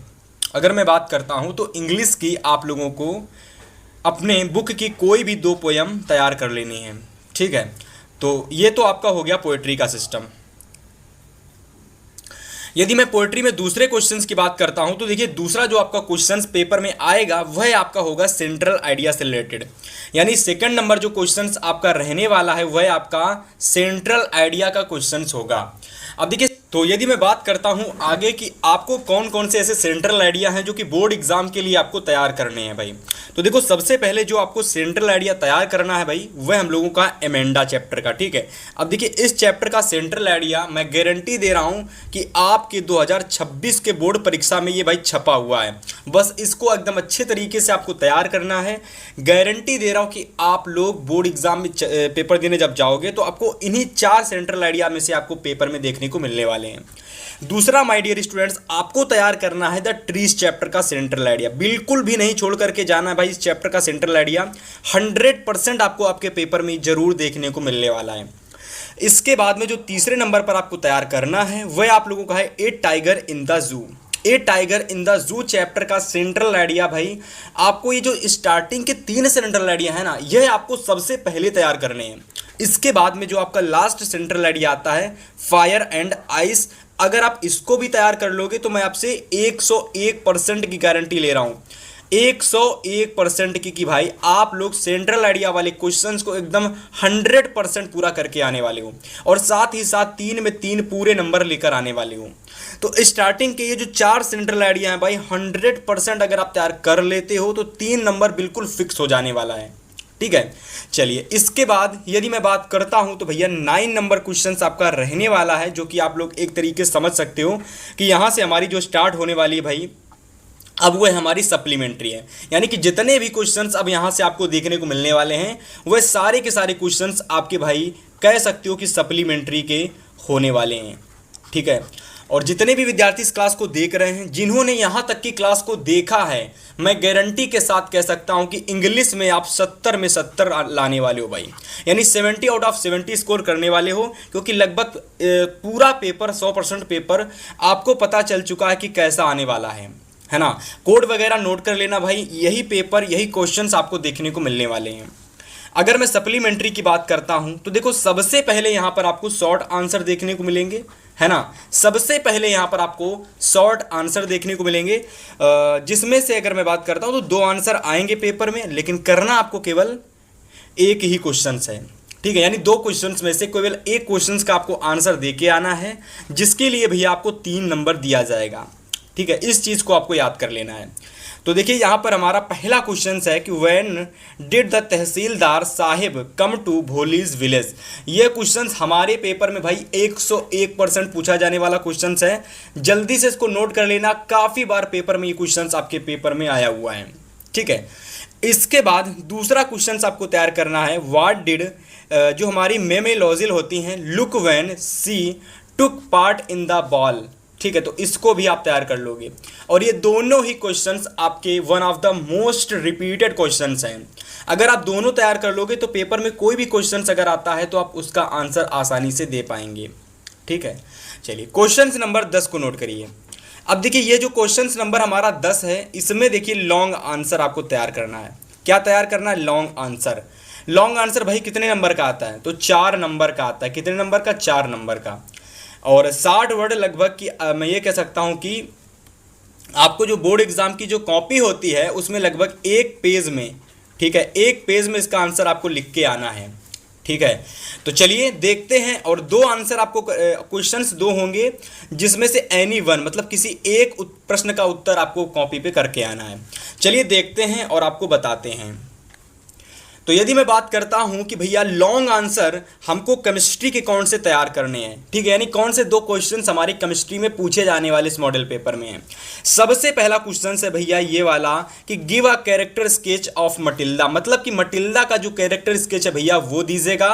अगर मैं बात करता हूँ तो इंग्लिश की आप लोगों को अपने बुक की कोई भी 2 पोयम तैयार कर लेनी है, ठीक है। तो ये तो आपका हो गया पोएट्री का सिस्टम। यदि मैं पोएट्री में दूसरे क्वेश्चंस की बात करता हूं तो देखिए दूसरा जो आपका क्वेश्चंस पेपर में आएगा वह आपका होगा सेंट्रल आइडिया से रिलेटेड, यानी सेकंड नंबर जो क्वेश्चंस आपका रहने वाला है वह आपका सेंट्रल आइडिया का क्वेश्चंस होगा। अब देखिए तो यदि मैं बात करता हूं आगे कि आपको कौन कौन से ऐसे सेंट्रल आइडिया हैं जो कि बोर्ड एग्जाम के लिए आपको तैयार करने हैं भाई, तो देखो सबसे पहले जो आपको सेंट्रल आइडिया तैयार करना है भाई वह हम लोगों का एमेंडा चैप्टर का, ठीक है। अब देखिए इस चैप्टर का सेंट्रल आइडिया मैं गारंटी दे रहा हूं कि आपके 2026 के बोर्ड परीक्षा में ये भाई छपा हुआ है। बस इसको एकदम अच्छे तरीके से आपको तैयार करना है। गारंटी दे रहा हूं कि आप लोग बोर्ड एग्जाम में पेपर देने जब जाओगे तो आपको इन्हीं 4 सेंट्रल आइडिया में से आपको पेपर में देखने को मिलने वाले हैं। दूसरा माय डियर स्टूडेंट्स, आपको तैयार करना है द ट्रीज चैप्टर का सेंट्रल आइडिया। बिल्कुल भी नहीं छोड़ करके जाना है भाई, इस चैप्टर का सेंट्रल आइडिया 100% आपको आपके पेपर में जरूर देखने को मिलने वाला है। इसके बाद में जो तीसरे नंबर पर आपको तैयार करना है वह आप लोगों का है ए tiger in the zoo. A tiger in the zoo chapter का सेंट्रल आइडिया भाई आपको ये जो स्टार्टिंग के 3 सेंट्रल आइडिया है ना, यह आपको सबसे पहले तैयार करने हैं। इसके बाद में जो आपका लास्ट सेंट्रल आइडिया आता है फायर एंड आइस अगर आप इसको भी तैयार कर लोगे तो मैं आपसे 101% की गारंटी ले रहा हूं, 101% की कि भाई आप लोग सेंट्रल आइडिया वाले क्वेश्चंस को एकदम 100% पूरा करके आने वाले हो और साथ ही साथ 3 में 3 पूरे नंबर लेकर आने वाले हो। तो स्टार्टिंग के ये जो 4 सेंट्रल आइडिया हैं भाई 100% अगर आप तैयार कर लेते हो तो 3 नंबर बिल्कुल फिक्स हो जाने वाला है। ठीक है, चलिए इसके बाद यदि मैं बात करता हूं तो भैया 9 नंबर क्वेश्चंस आपका रहने वाला है, जो कि आप लोग एक तरीके से समझ सकते हो कि यहां से हमारी जो स्टार्ट होने वाली है भाई अब वो हमारी सप्लीमेंट्री है। यानी कि जितने भी क्वेश्चंस अब यहाँ से आपको देखने को मिलने वाले हैं वह सारे के सारे क्वेश्चंस आपके भाई कह सकते हो कि सप्लीमेंट्री के होने वाले हैं। ठीक है, और जितने भी विद्यार्थी इस क्लास को देख रहे हैं, जिन्होंने यहाँ तक की क्लास को देखा है, मैं गारंटी के साथ कह सकता हूँ कि इंग्लिश में आप 70 में 70 लाने वाले हो भाई, यानी 70 आउट ऑफ 70 स्कोर करने वाले हो, क्योंकि लगभग पूरा पेपर 100% पेपर आपको पता चल चुका है कि कैसा आने वाला है ना। कोड वगैरह नोट कर लेना भाई, यही पेपर यही क्वेश्चंस आपको देखने को मिलने वाले हैं। अगर मैं सप्लीमेंट्री की बात करता हूं तो देखो सबसे पहले यहां पर आपको शॉर्ट आंसर देखने को मिलेंगे, है ना। सबसे पहले यहां पर आपको शॉर्ट आंसर देखने को मिलेंगे, जिसमें से अगर मैं बात करता हूं तो 2 आंसर आएंगे पेपर में, लेकिन करना आपको केवल एक ही क्वेश्चन है। ठीक है, यानी 2 क्वेश्चंस में से केवल एक क्वेश्चंस का आपको आंसर दे के आना है, जिसके लिए भैया आपको 3 नंबर दिया जाएगा। ठीक है, इस चीज़ को आपको याद कर लेना है। तो देखिए यहाँ पर हमारा पहला क्वेश्चन है कि when did the tahsildar sahib come to Bholi's village. ये क्वेश्चन हमारे पेपर में भाई 101% पूछा जाने वाला क्वेश्चन है। जल्दी से इसको नोट कर लेना, काफ़ी बार पेपर में ये क्वेश्चन आपके पेपर में आया हुआ है। ठीक है, इसके बाद दूसरा क्वेश्चन आपको तैयार करना है, व्हाट डिड जो हमारी मेमेलॉजिल होती हैं, look when she took part in the ball. ठीक है, तो इसको भी आप तैयार कर लोगे, और ये दोनों ही क्वेश्चंस आपके one of the most repeated questions हैं। अगर आप दोनों तैयार कर लोगे तो पेपर में कोई भी क्वेश्चंस अगर आता है तो आप उसका आंसर आसानी से दे पाएंगे। ठीक है, चलिए क्वेश्चंस नंबर 10 को नोट करिए। अब देखिए ये जो क्वेश्चंस नंबर हमारा 10 है, इसमें देखिए लॉन्ग आंसर आपको तैयार करना है। क्या तैयार करना है? Long answer. लॉन्ग आंसर भाई कितने नंबर का आता है? तो 4 नंबर का आता है। कितने नंबर का? 4 नंबर का। और 60 वर्ड लगभग की मैं ये कह सकता हूँ कि आपको जो बोर्ड एग्जाम की जो कॉपी होती है उसमें लगभग 1 पेज में, ठीक है, 1 पेज में इसका आंसर आपको लिख के आना है। ठीक है, तो चलिए देखते हैं। और 2 आंसर आपको क्वेश्चंस 2 होंगे, जिसमें से एनी वन मतलब किसी एक प्रश्न का उत्तर आपको कॉपी पे करके आना है। चलिए देखते हैं और आपको बताते हैं। तो यदि मैं बात करता हूं कि भैया लॉन्ग आंसर हमको केमिस्ट्री के कौन से तैयार करने हैं, ठीक है, यानी कौन से 2 क्वेश्चंस हमारी केमिस्ट्री में पूछे जाने वाले इस मॉडल पेपर में हैं। सबसे पहला क्वेश्चन है भैया ये वाला कि give a character sketch of Matilda, मतलब कि मटिल्डा का जो कैरेक्टर स्केच है भैया वो दीजिएगा।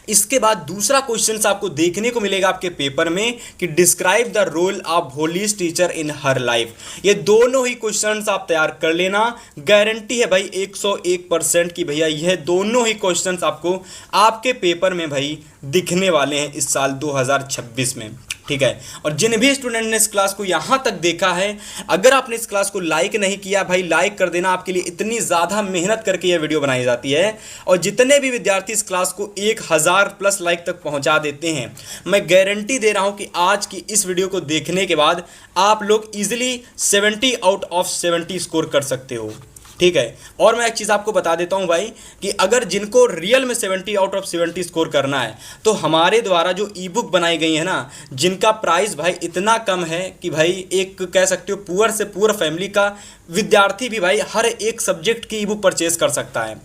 इसके बाद दूसरा क्वेश्चन आपको देखने को मिलेगा आपके पेपर में कि describe the role of Bholi's teacher in her life. ये दोनों ही क्वेश्चन आप तैयार कर लेना, गारंटी है भाई 101% की भैया यह दोनों ही क्वेश्चंस आपको आपके पेपर में भाई दिखने वाले हैं इस साल 2026 में। ठीक है, और जिन भी स्टूडेंट ने इस क्लास को यहाँ तक देखा है, अगर आपने इस क्लास को लाइक नहीं किया भाई लाइक कर देना, आपके लिए इतनी ज़्यादा मेहनत करके यह वीडियो बनाई जाती है। और जितने भी विद्यार्थी इस क्लास को 1000+ लाइक तक पहुँचा देते हैं, मैं गारंटी दे रहा हूँ कि आज की इस वीडियो को देखने के बाद आप लोग ईजिली 70 आउट ऑफ 70 स्कोर कर सकते हो। ठीक है, और मैं एक चीज़ आपको बता देता हूं भाई कि अगर जिनको रियल में 70 आउट ऑफ 70 स्कोर करना है तो हमारे द्वारा जो ई बुक बनाई गई है ना, जिनका प्राइस भाई इतना कम है कि भाई एक कह सकते हो पुअर से पुअर फैमिली का विद्यार्थी भी भाई हर एक सब्जेक्ट की ई बुक परचेज कर सकता है।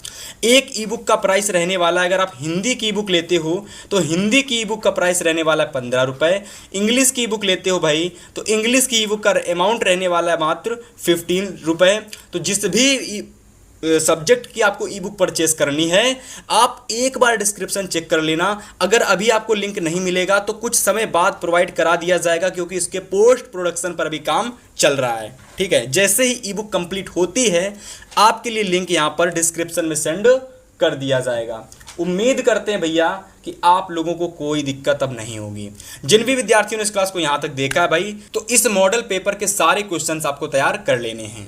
एक ई बुक का प्राइस रहने वाला है, अगर आप हिंदी की ई बुक लेते हो तो हिंदी की ई बुक का प्राइस रहने वाला है 15 रुपये। इंग्लिश की ई बुक लेते हो भाई तो इंग्लिश की ई बुक का अमाउंट रहने वाला है मात्र 15 रुपये। तो जिस भी सब्जेक्ट की आपको ई बुक परचेस करनी है, आप एक बार डिस्क्रिप्शन चेक कर लेना। अगर अभी आपको लिंक नहीं मिलेगा तो कुछ समय बाद प्रोवाइड करा दिया जाएगा, क्योंकि इसके पोस्ट प्रोडक्शन पर अभी काम चल रहा है। ठीक है, जैसे ही ई बुक कंप्लीट होती है आपके लिए लिंक यहां पर डिस्क्रिप्शन में सेंड कर दिया जाएगा। उम्मीद करते हैं भैया कि आप लोगों को कोई दिक्कत अब नहीं होगी। जिन भी विद्यार्थियों ने इस क्लास को यहां तक देखा है भाई, तो इस मॉडल पेपर के सारे क्वेश्चंस आपको तैयार कर लेने हैं।